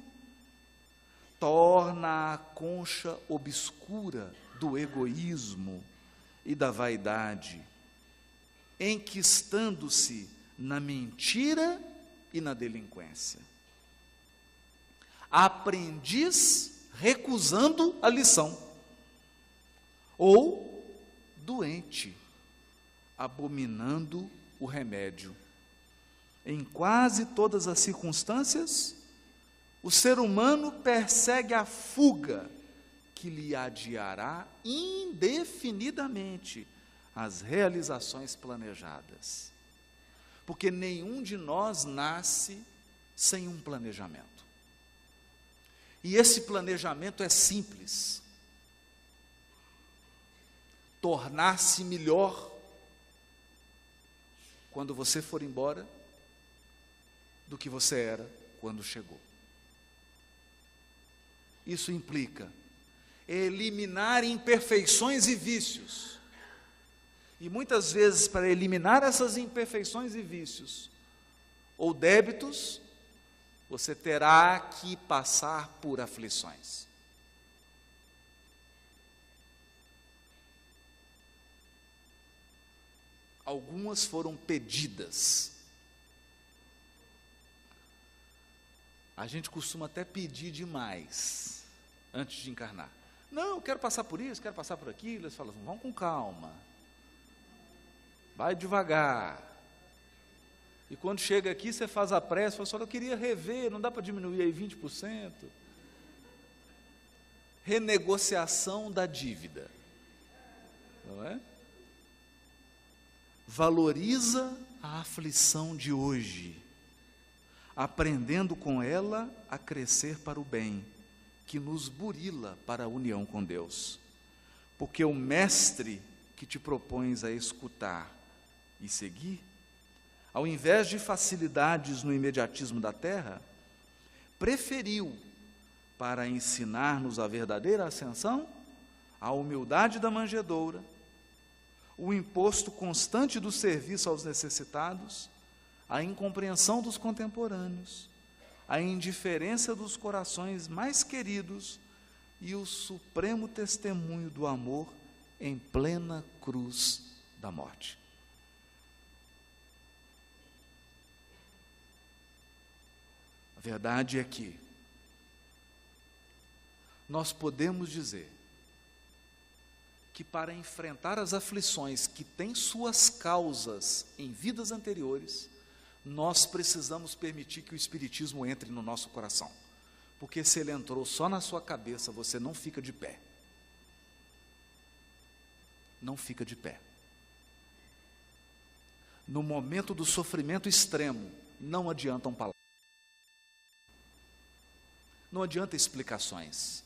torna a concha obscura do egoísmo e da vaidade, enquistando-se na mentira e na delinquência. Aprendiz recusando a lição, ou doente abominando o remédio. Em quase todas as circunstâncias, o ser humano persegue a fuga que lhe adiará indefinidamente as realizações planejadas. Porque nenhum de nós nasce sem um planejamento. E esse planejamento é simples: tornar-se melhor quando você for embora do que você era quando chegou. Isso implica eliminar imperfeições e vícios. E muitas vezes, para eliminar essas imperfeições e vícios, ou débitos, você terá que passar por aflições. Algumas foram pedidas. A gente costuma até pedir demais antes de encarnar. Não, eu quero passar por isso, quero passar por aquilo. Eles falam, vamos com calma, vai devagar. E quando chega aqui, você faz a prece, fala, só eu queria rever, não dá para diminuir aí 20%. Renegociação da dívida, não é? Valoriza a aflição de hoje, aprendendo com ela a crescer para o bem, que nos burila para a união com Deus. Porque o mestre que te propões a escutar e seguir, ao invés de facilidades no imediatismo da terra, preferiu, para ensinar-nos a verdadeira ascensão, a humildade da manjedoura, o imposto constante do serviço aos necessitados, a incompreensão dos contemporâneos, a indiferença dos corações mais queridos e o supremo testemunho do amor em plena cruz da morte. A verdade é que nós podemos dizer que para enfrentar as aflições que têm suas causas em vidas anteriores, nós precisamos permitir que o Espiritismo entre no nosso coração. Porque se ele entrou só na sua cabeça, você não fica de pé. Não fica de pé. No momento do sofrimento extremo, não adiantam palavras. Não adianta explicações.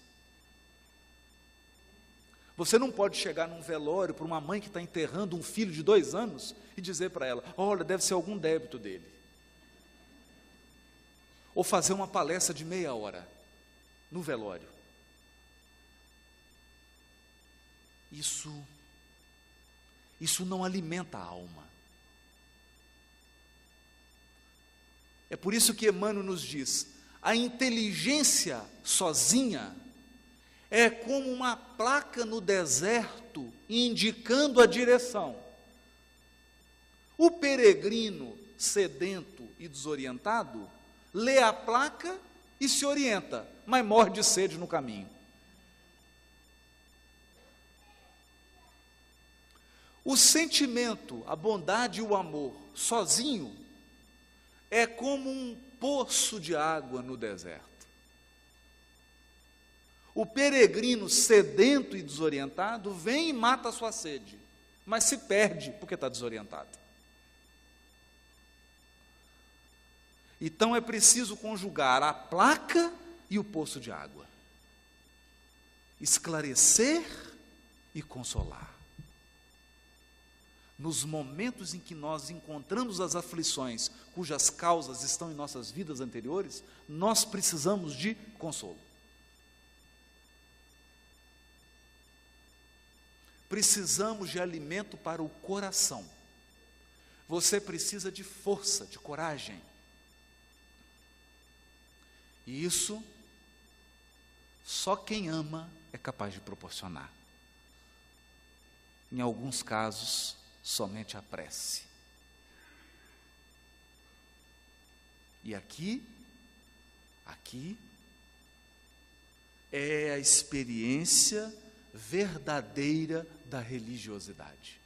Você não pode chegar num velório para uma mãe que está enterrando um filho de 2 anos e dizer para ela, olha, deve ser algum débito dele. Ou fazer uma palestra de meia hora no velório. Isso não alimenta a alma. É por isso que Emmanuel nos diz, a inteligência sozinha, é como uma placa no deserto indicando a direção. O peregrino sedento e desorientado lê a placa e se orienta, mas morre de sede no caminho. O sentimento, a bondade e o amor, sozinho, é como um poço de água no deserto. O peregrino sedento e desorientado vem e mata a sua sede, mas se perde porque está desorientado. Então é preciso conjugar a placa e o poço de água, esclarecer e consolar. Nos momentos em que nós encontramos as aflições cujas causas estão em nossas vidas anteriores, nós precisamos de consolo. Precisamos de alimento para o coração. Você precisa de força, de coragem. E isso, só quem ama é capaz de proporcionar. Em alguns casos, somente a prece. E aqui é a experiência verdadeira da religiosidade.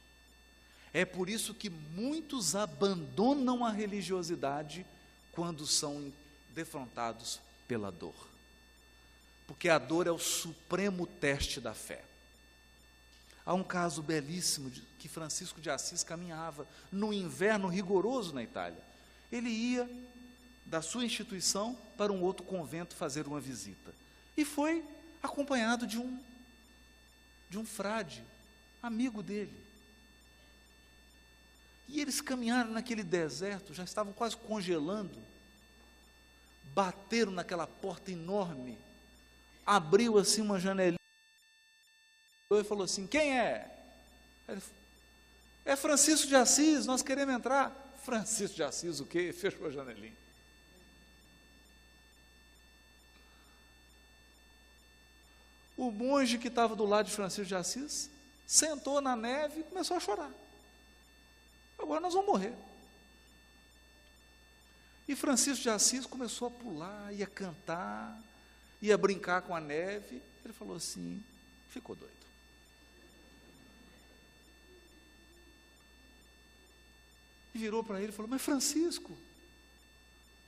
É por isso que muitos abandonam a religiosidade quando são defrontados pela dor. Porque a dor é o supremo teste da fé. Há um caso belíssimo que Francisco de Assis caminhava no inverno rigoroso na Itália. Ele ia da sua instituição para um outro convento fazer uma visita. E foi acompanhado de um frade, amigo dele. E eles caminharam naquele deserto, já estavam quase congelando, bateram naquela porta enorme, abriu assim uma janelinha, e falou assim: quem é? Ele falou: é Francisco de Assis, nós queremos entrar. Francisco de Assis o quê? Fechou a janelinha. O monge que estava do lado de Francisco de Assis sentou na neve e começou a chorar. Agora nós vamos morrer. E Francisco de Assis começou a pular, ia cantar, ia brincar com a neve. Ele falou assim, ficou doido. E virou para ele e falou: mas Francisco,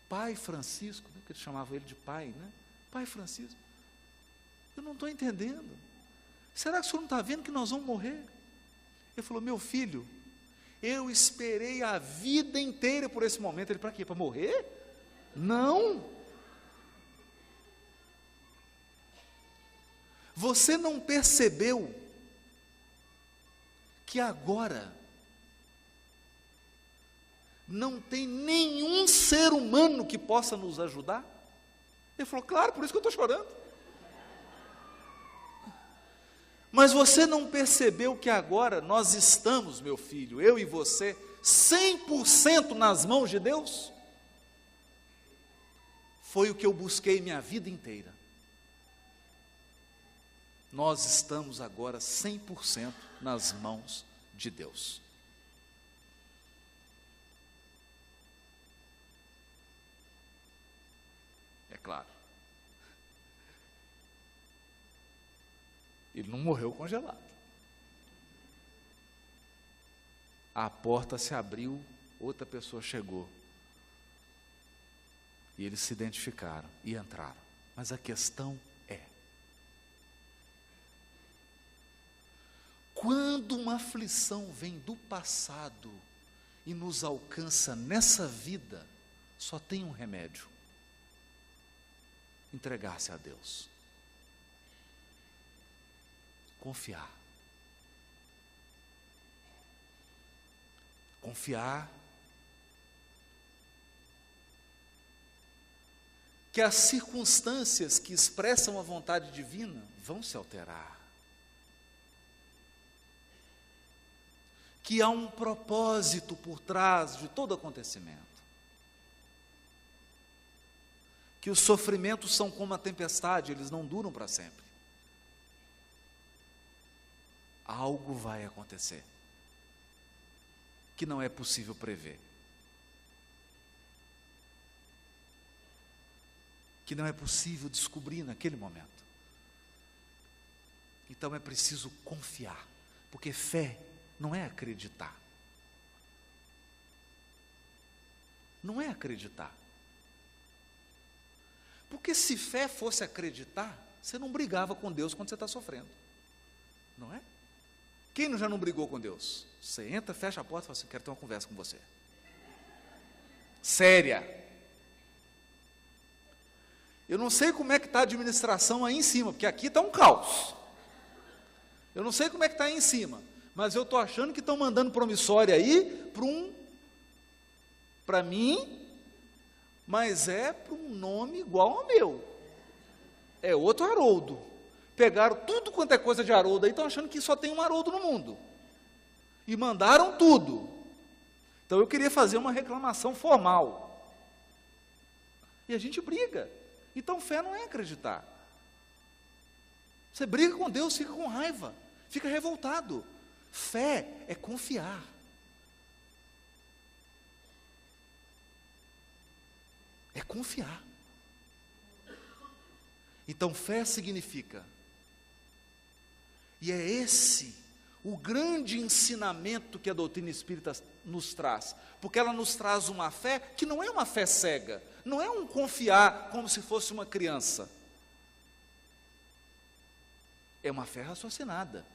pai Francisco, né, que ele chamava ele de pai, né? Pai Francisco, eu não estou entendendo. Será que o senhor não está vendo que nós vamos morrer? Ele falou: meu filho, eu esperei a vida inteira por esse momento. Ele: para quê? Para morrer? Não. Você não percebeu que agora não tem nenhum ser humano que possa nos ajudar? Ele falou: claro, por isso que eu estou chorando. Mas você não percebeu que agora nós estamos, meu filho, eu e você, 100% nas mãos de Deus? Foi o que eu busquei minha vida inteira. Nós estamos agora 100% nas mãos de Deus. É claro, ele não morreu congelado. A porta se abriu, outra pessoa chegou. E eles se identificaram e entraram. Mas a questão é: quando uma aflição vem do passado e nos alcança nessa vida, só tem um remédio: entregar-se a Deus. Confiar. Confiar que as circunstâncias que expressam a vontade divina vão se alterar. Que há um propósito por trás de todo acontecimento. Que os sofrimentos são como a tempestade, eles não duram para sempre. algo vai acontecer que não é possível prever, que não é possível descobrir naquele momento. Então é preciso confiar, porque fé não é acreditar. Não é acreditar. Porque se fé fosse acreditar, você não brigava com Deus quando você está sofrendo. Não é? Quem já não brigou com Deus? Você entra, fecha a porta e fala assim: quero ter uma conversa com você. Séria. Eu não sei como é que está a administração aí em cima, porque aqui está um caos. Eu não sei como é que está aí em cima, mas eu estou achando que estão mandando promissória aí para mim, mas é para um nome igual ao meu. É outro Haroldo. Pegaram tudo quanto é coisa de Haroldo aí, estão achando que só tem um Haroldo no mundo. E mandaram tudo. Então eu queria fazer uma reclamação formal. E a gente briga. Então fé não é acreditar. Você briga com Deus, fica com raiva, fica revoltado. Fé é confiar. É confiar. Então fé significa, e é esse o grande ensinamento que a doutrina espírita nos traz, porque ela nos traz uma fé que não é uma fé cega, não é um confiar como se fosse uma criança, é uma fé raciocinada.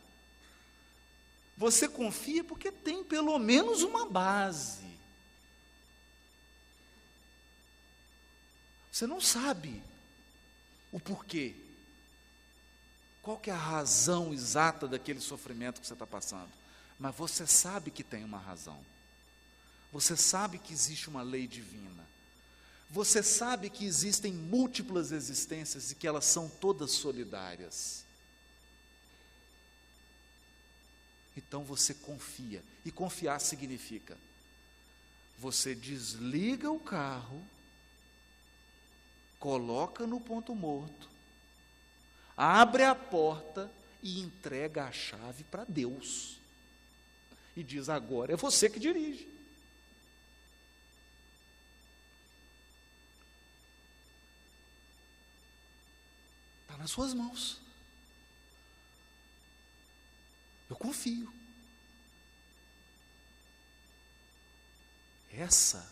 Você confia porque tem pelo menos uma base. Você não sabe o porquê, qual que é a razão exata daquele sofrimento que você está passando, mas você sabe que tem uma razão, você sabe que existe uma lei divina, você sabe que existem múltiplas existências e que elas são todas solidárias. Então você confia, e confiar significa, você desliga o carro, coloca no ponto morto, abre a porta e entrega a chave para Deus. E diz: agora é você que dirige. Está nas suas mãos. Eu confio. Essa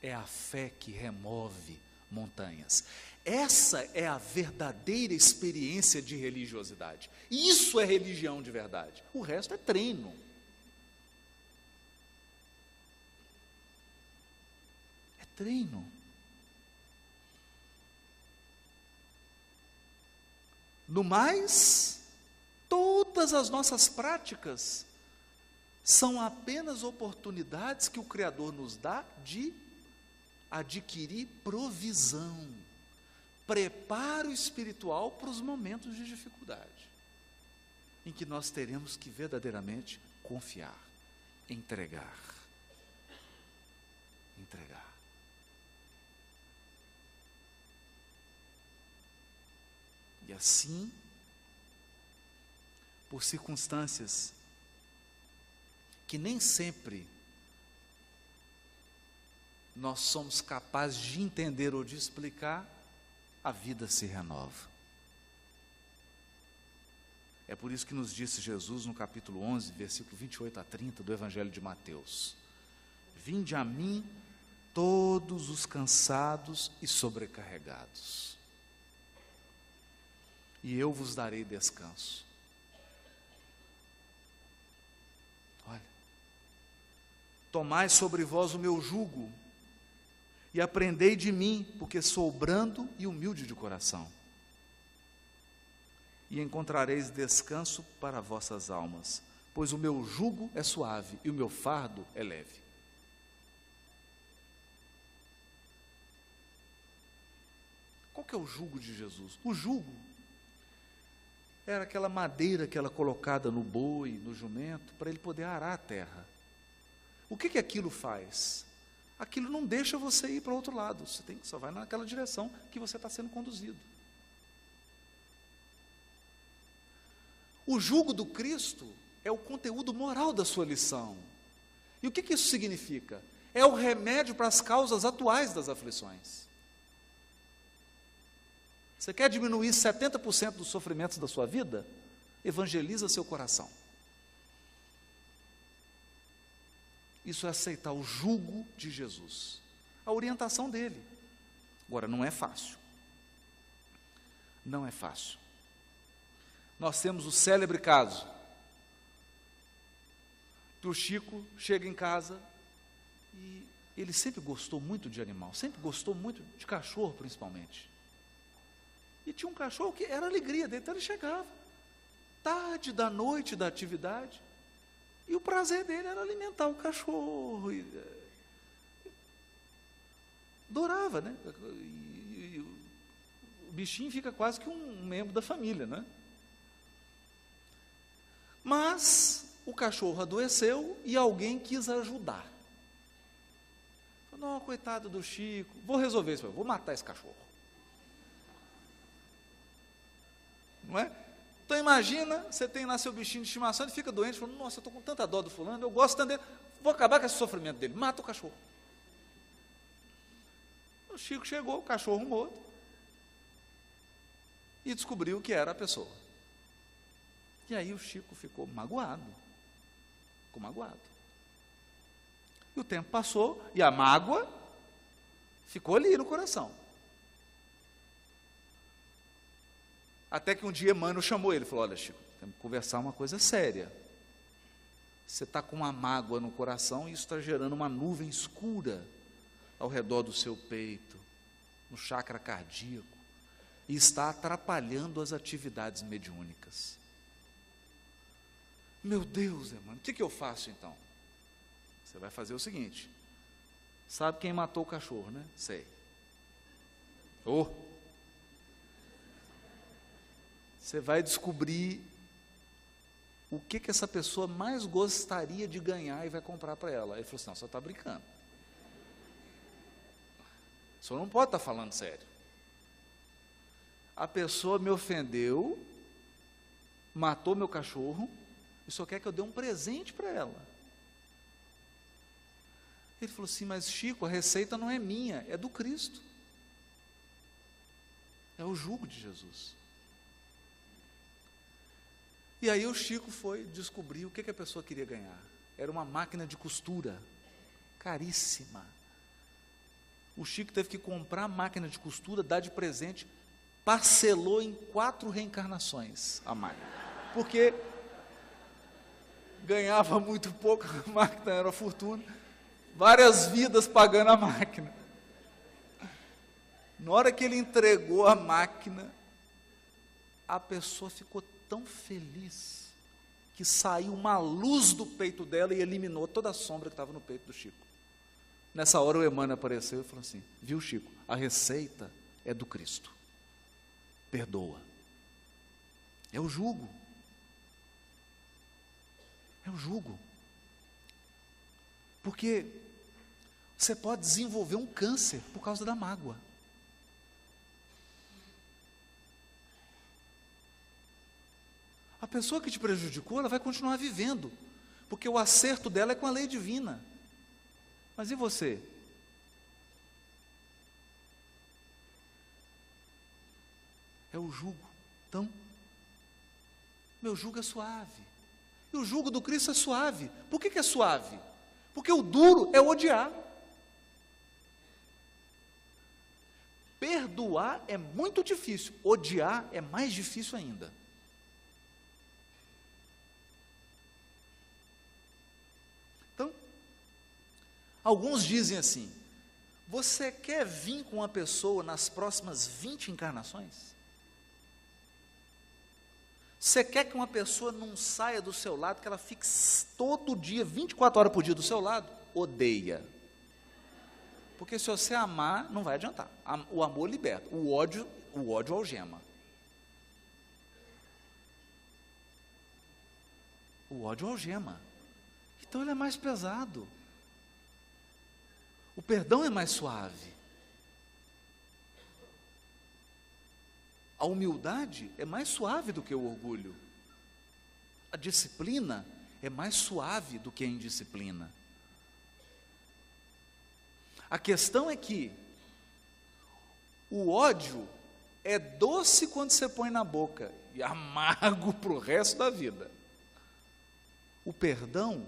é a fé que remove montanhas. Essa é a verdadeira experiência de religiosidade. Isso é religião de verdade. O resto é treino. É treino. No mais, todas as nossas práticas são apenas oportunidades que o Criador nos dá de adquirir provisão, preparo espiritual para os momentos de dificuldade, em que nós teremos que verdadeiramente confiar, entregar. E assim, por circunstâncias que nem sempre nós somos capazes de entender ou de explicar, a vida se renova. É por isso que nos disse Jesus no capítulo 11, versículo 28 a 30 do Evangelho de Mateus: vinde a mim todos os cansados e sobrecarregados, e eu vos darei descanso. Olha, tomai sobre vós o meu jugo, e aprendei de mim, porque sou brando e humilde de coração, e encontrareis descanso para vossas almas, pois o meu jugo é suave e o meu fardo é leve. Qual que é o jugo de Jesus? O jugo era aquela madeira que era colocada no boi, no jumento, para ele poder arar a terra. O que aquilo faz? Aquilo não deixa você ir para o outro lado, você só vai naquela direção que você está sendo conduzido. O jugo do Cristo é o conteúdo moral da sua lição. E o que isso significa? É o remédio para as causas atuais das aflições. Você quer diminuir 70% dos sofrimentos da sua vida? Evangeliza seu coração. Isso é aceitar o jugo de Jesus, a orientação dele. Agora, não é fácil. Não é fácil. Nós temos o célebre caso que o Chico chega em casa e ele sempre gostou muito de animal, sempre gostou muito de cachorro, principalmente. E tinha um cachorro que era a alegria dele, então ele chegava tarde da noite da atividade, e o prazer dele era alimentar o cachorro. Adorava, né? E o bichinho fica quase que um membro da família, né? Mas o cachorro adoeceu e alguém quis ajudar. Não, coitado do Chico, vou resolver isso, vou matar esse cachorro. Não é? Então imagina, você tem lá seu bichinho de estimação, ele fica doente, falando, nossa, eu estou com tanta dó do fulano, eu gosto tanto dele, vou acabar com esse sofrimento dele, mata o cachorro. O Chico chegou, o cachorro morto, e descobriu que era a pessoa. E aí o Chico ficou magoado. Ficou magoado. E o tempo passou, e a mágoa ficou ali no coração. Até que um dia Emmanuel chamou ele, falou, olha Chico, temos que conversar uma coisa séria. Você está com uma mágoa no coração e isso está gerando uma nuvem escura ao redor do seu peito, no chakra cardíaco, e está atrapalhando as atividades mediúnicas. Meu Deus, Emmanuel, o que eu faço então? Você vai fazer o seguinte, sabe quem matou o cachorro, né? Sei. Você vai descobrir o que essa pessoa mais gostaria de ganhar e vai comprar para ela. Ele falou assim, não, você está brincando. O senhor não pode estar falando sério. A pessoa me ofendeu, matou meu cachorro, e o senhor quer que eu dê um presente para ela. Ele falou assim, mas Chico, a receita não é minha, é do Cristo. É o jugo de Jesus. E aí o Chico foi descobrir o que a pessoa queria ganhar. Era uma máquina de costura, caríssima. O Chico teve que comprar a máquina de costura, dar de presente, parcelou em 4 reencarnações a máquina. Porque ganhava muito pouco, a máquina era fortuna, várias vidas pagando a máquina. Na hora que ele entregou a máquina, a pessoa ficou tão feliz que saiu uma luz do peito dela e eliminou toda a sombra que estava no peito do Chico. Nessa hora o Emmanuel apareceu e falou assim, viu Chico, a receita é do Cristo, perdoa, é o jugo, porque você pode desenvolver um câncer por causa da mágoa. A pessoa que te prejudicou, ela vai continuar vivendo, porque o acerto dela é com a lei divina. Mas e você? É o jugo. Então, meu jugo é suave. E o jugo do Cristo é suave. Por que é suave? Porque o duro é odiar. Perdoar é muito difícil, odiar é mais difícil ainda. Então, alguns dizem assim, você quer vir com uma pessoa nas próximas 20 encarnações? Você quer que uma pessoa não saia do seu lado, que ela fique todo dia, 24 horas por dia do seu lado? Odeia. Porque se você amar, não vai adiantar. O amor liberta, o ódio algema. O ódio algema. Então ele é mais pesado. O perdão é mais suave. A humildade é mais suave do que o orgulho. A disciplina é mais suave do que a indisciplina. A questão é que o ódio é doce quando você põe na boca e amargo para o resto da vida. O perdão,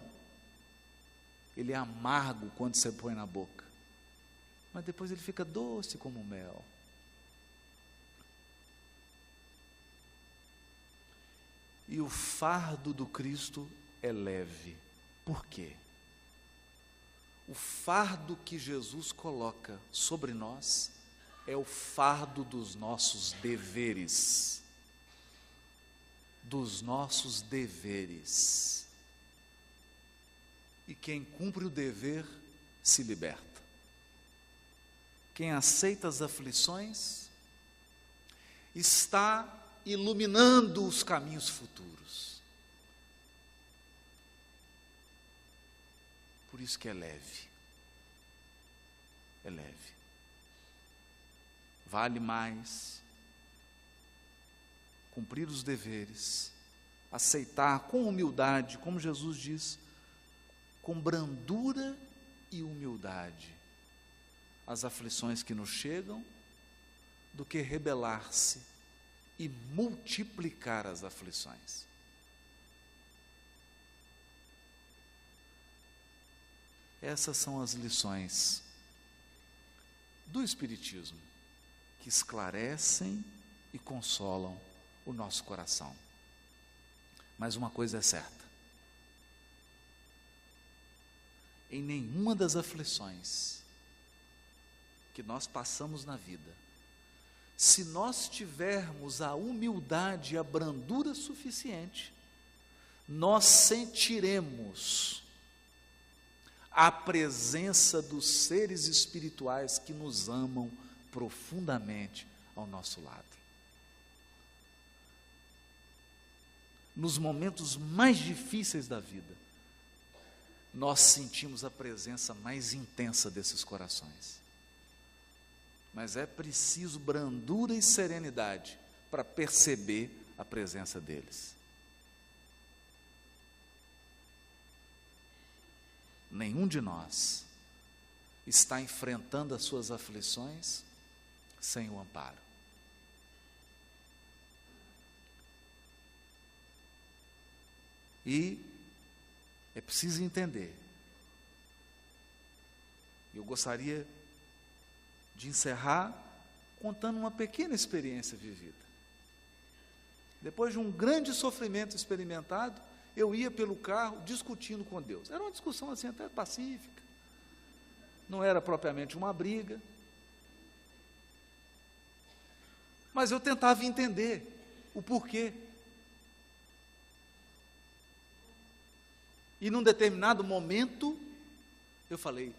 ele é amargo quando você põe na boca, mas depois ele fica doce como mel. E o fardo do Cristo é leve. Por quê? O fardo que Jesus coloca sobre nós é o fardo dos nossos deveres. Dos nossos deveres. E quem cumpre o dever se liberta. Quem aceita as aflições está iluminando os caminhos futuros. Por isso que é leve. É leve. Vale mais cumprir os deveres, aceitar com humildade, como Jesus diz, com brandura e humildade, as aflições que nos chegam, do que rebelar-se e multiplicar as aflições. Essas são as lições do Espiritismo, que esclarecem e consolam o nosso coração. Mas uma coisa é certa: em nenhuma das aflições que nós passamos na vida, se nós tivermos a humildade e a brandura suficiente, nós sentiremos a presença dos seres espirituais que nos amam profundamente ao nosso lado. Nos momentos mais difíceis da vida, nós sentimos a presença mais intensa desses corações. Mas é preciso brandura e serenidade para perceber a presença deles. Nenhum de nós está enfrentando as suas aflições sem o amparo. E é preciso entender. Eu gostaria de encerrar contando uma pequena experiência vivida. Depois de um grande sofrimento experimentado, eu ia pelo carro discutindo com Deus. Era uma discussão assim até pacífica. Não era propriamente uma briga. Mas eu tentava entender o porquê. E num determinado momento,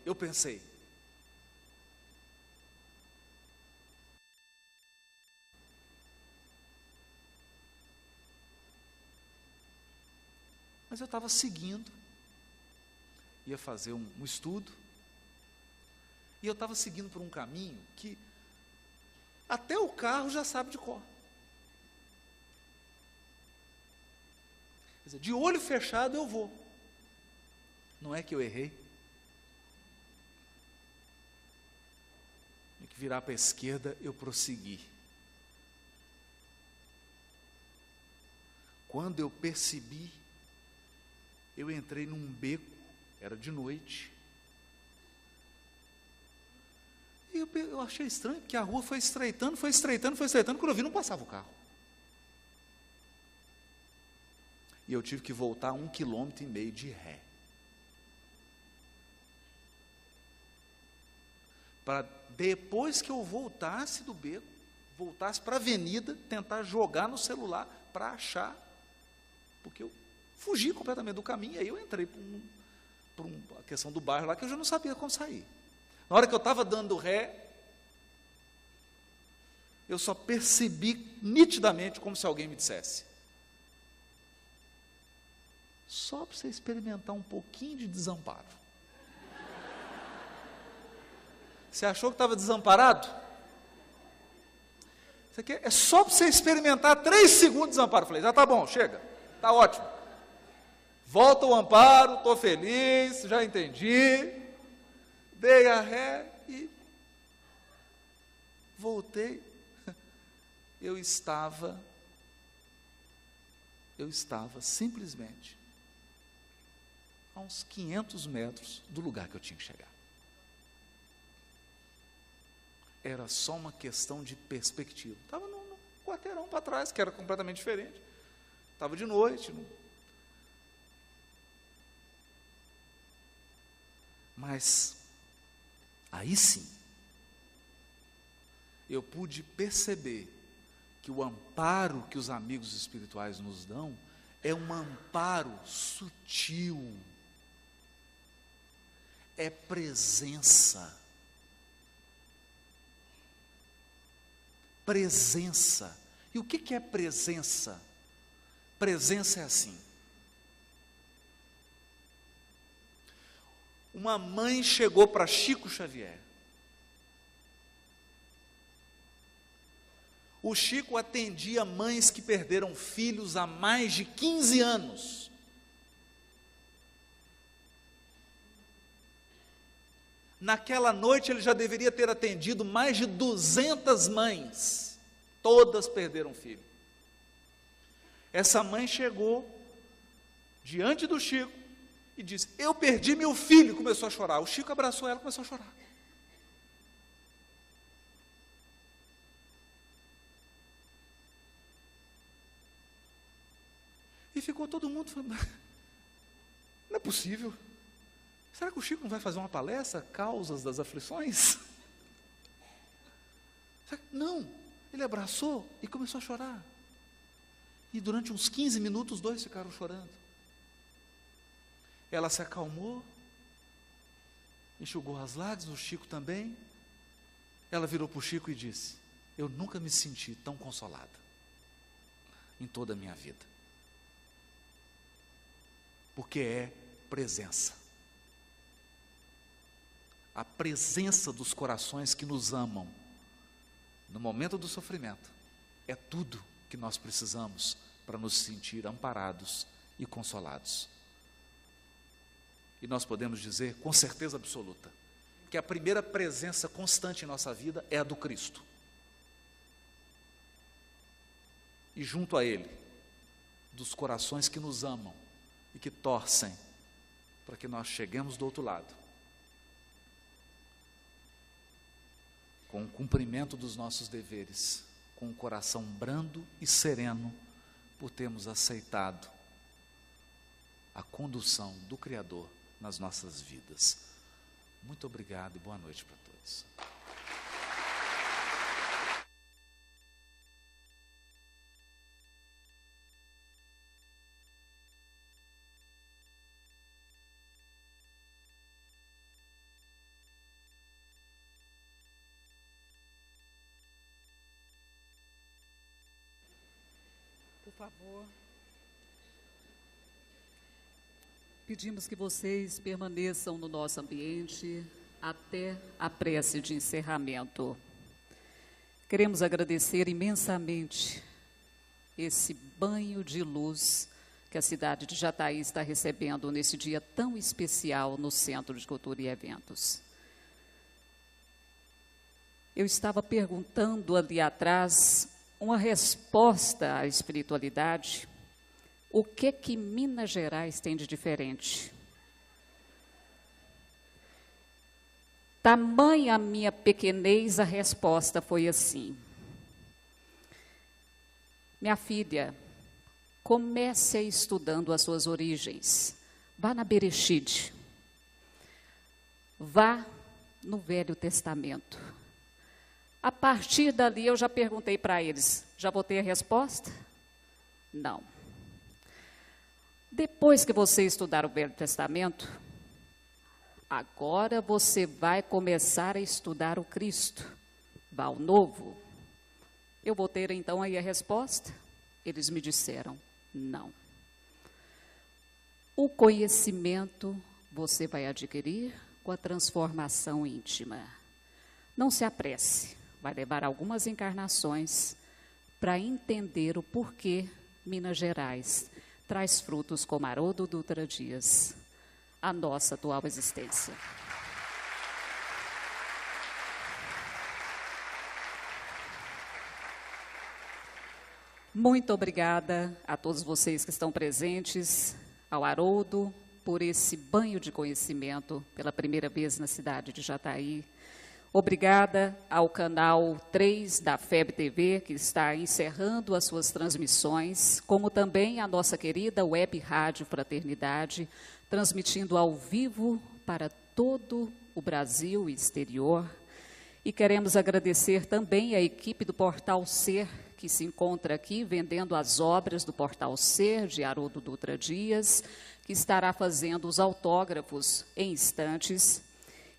eu pensei, mas eu estava seguindo, ia fazer um estudo, e eu estava seguindo por um caminho que até o carro já sabe de cor. Quer dizer, de olho fechado eu vou. Não é que eu errei. Tinha que virar para a esquerda, eu prossegui. Quando eu percebi, eu entrei num beco, era de noite. E eu achei estranho, porque a rua foi estreitando, quando eu vi não passava o carro. E eu tive que voltar 1,5 km de ré. Para depois que eu voltasse do beco, voltasse para a avenida, tentar jogar no celular para achar, porque eu fugi completamente do caminho, aí eu entrei por a questão do bairro lá, que eu já não sabia como sair. Na hora que eu estava dando ré, eu só percebi nitidamente, como se alguém me dissesse: só para você experimentar um pouquinho de desamparo. Você achou que estava desamparado? Isso aqui é só para você experimentar 3 segundos de desamparo. Eu falei, já está bom, chega, está ótimo. Volta o amparo, estou feliz, já entendi. Dei a ré e voltei. Eu estava simplesmente a uns 500 metros do lugar que eu tinha que chegar. Era só uma questão de perspectiva. Estava num quarteirão para trás, que era completamente diferente. Estava de noite. Mas, aí sim, eu pude perceber que o amparo que os amigos espirituais nos dão é um amparo sutil, é presença. Presença. E o que é presença? Presença é assim. Uma mãe chegou para Chico Xavier. O Chico atendia mães que perderam filhos há mais de 15 anos. Naquela noite ele já deveria ter atendido mais de 200 mães. Todas perderam filho. Essa mãe chegou diante do Chico e disse: eu perdi meu filho, e começou a chorar. O Chico abraçou ela e começou a chorar. E ficou todo mundo falando: não é possível. Será que o Chico não vai fazer uma palestra, Causas das Aflições? Não, ele abraçou e começou a chorar. E durante uns 15 minutos, os dois ficaram chorando. Ela se acalmou, enxugou as lágrimas, o Chico também. Ela virou para o Chico e disse: eu nunca me senti tão consolada em toda a minha vida. Porque é presença. A presença dos corações que nos amam no momento do sofrimento é tudo que nós precisamos para nos sentir amparados e consolados. E nós podemos dizer com certeza absoluta que a primeira presença constante em nossa vida é a do Cristo. E junto a Ele, dos corações que nos amam e que torcem para que nós cheguemos do outro lado, com o cumprimento dos nossos deveres, com o coração brando e sereno, por termos aceitado a condução do Criador nas nossas vidas. Muito obrigado e boa noite para todos. Por favor. Pedimos que vocês permaneçam no nosso ambiente até a prece de encerramento. Queremos agradecer imensamente esse banho de luz que a cidade de Jataí está recebendo nesse dia tão especial no Centro de Cultura e Eventos. Eu estava perguntando ali atrás uma resposta à espiritualidade. O que Minas Gerais tem de diferente? Tamanha a minha pequenez, a resposta foi assim: minha filha, comece estudando as suas origens. Vá na Bereshit. Vá no Velho Testamento. A partir dali eu já perguntei para eles: já vou ter a resposta? Não. Depois que você estudar o Velho Testamento, agora você vai começar a estudar o Cristo. Vá ao Novo. Eu vou ter então aí a resposta? Eles me disseram: não. O conhecimento você vai adquirir com a transformação íntima. Não se apresse, vai levar algumas encarnações para entender o porquê Minas Gerais traz frutos como Haroldo Dutra Dias, a nossa atual existência. Muito obrigada a todos vocês que estão presentes, ao Haroldo, por esse banho de conhecimento pela primeira vez na cidade de Jataí. Obrigada ao canal 3 da FEB TV, que está encerrando as suas transmissões, como também a nossa querida Web Rádio Fraternidade, transmitindo ao vivo para todo o Brasil e exterior. E queremos agradecer também a equipe do Portal Ser, que se encontra aqui vendendo as obras do Portal Ser, de Haroldo Dutra Dias, que estará fazendo os autógrafos em instantes.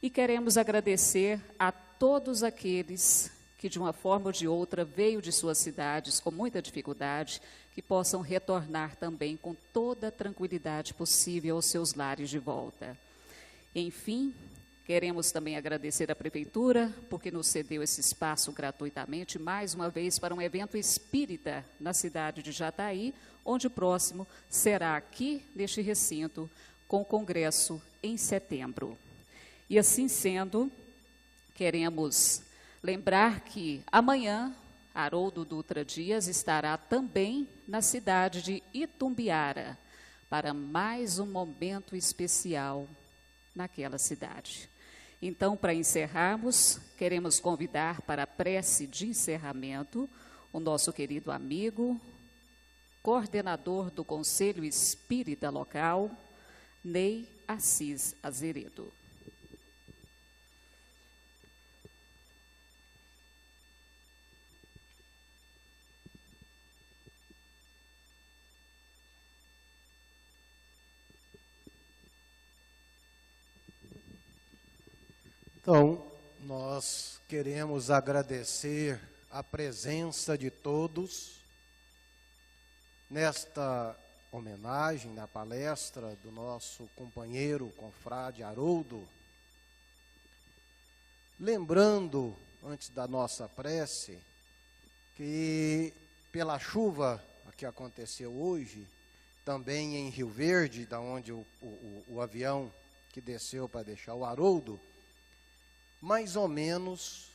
E queremos agradecer a todos aqueles que, de uma forma ou de outra, veio de suas cidades com muita dificuldade, que possam retornar também com toda a tranquilidade possível aos seus lares de volta. Enfim, queremos também agradecer à Prefeitura, porque nos cedeu esse espaço gratuitamente, mais uma vez, para um evento espírita na cidade de Jataí, onde o próximo será aqui, neste recinto, com o congresso em setembro. E assim sendo, queremos lembrar que amanhã, Haroldo Dutra Dias estará também na cidade de Itumbiara, para mais um momento especial naquela cidade. Então, para encerrarmos, queremos convidar para a prece de encerramento o nosso querido amigo, coordenador do Conselho Espírita Local, Ney Assis Azeredo. Então, nós queremos agradecer a presença de todos nesta homenagem, na palestra do nosso companheiro, confrade Haroldo. Lembrando, antes da nossa prece, que pela chuva que aconteceu hoje, também em Rio Verde, da onde o avião que desceu para deixar o Haroldo, mais ou menos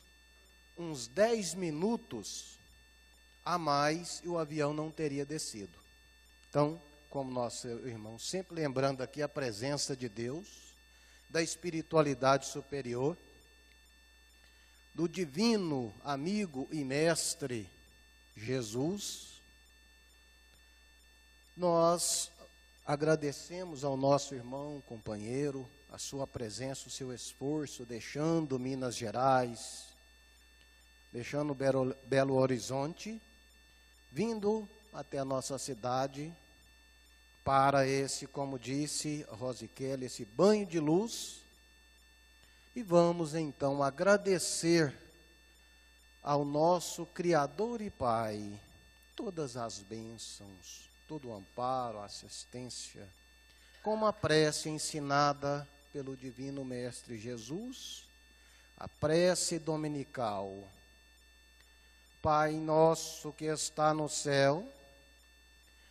uns 10 minutos a mais e o avião não teria descido. Então, como nosso irmão, sempre lembrando aqui a presença de Deus, da espiritualidade superior, do divino amigo e mestre Jesus, nós agradecemos ao nosso irmão, companheiro, a sua presença, o seu esforço, deixando Minas Gerais, deixando Belo Horizonte, vindo até a nossa cidade para esse, como disse Rosiquela, esse banho de luz. E vamos então agradecer ao nosso Criador e Pai todas as bênçãos, todo o amparo, a assistência, com a prece ensinada pelo Divino Mestre Jesus, a prece dominical. Pai nosso que está no céu,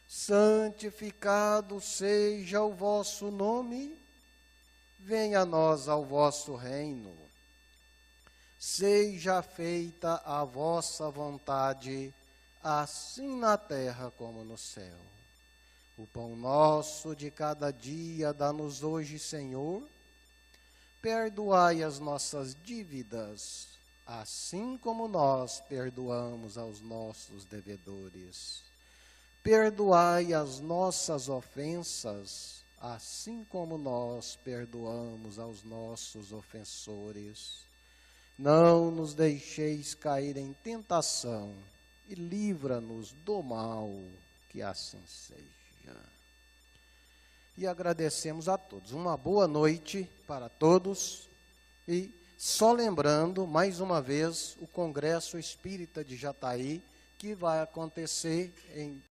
santificado seja o vosso nome, venha a nós ao vosso reino. Seja feita a vossa vontade, assim na terra como no céu. O pão nosso de cada dia dá-nos hoje, Senhor. Perdoai as nossas dívidas, assim como nós perdoamos aos nossos devedores. Perdoai as nossas ofensas, assim como nós perdoamos aos nossos ofensores. Não nos deixeis cair em tentação e livra-nos do mal, que assim seja. E agradecemos a todos. Uma boa noite para todos. E só lembrando, mais uma vez, o Congresso Espírita de Jataí, que vai acontecer em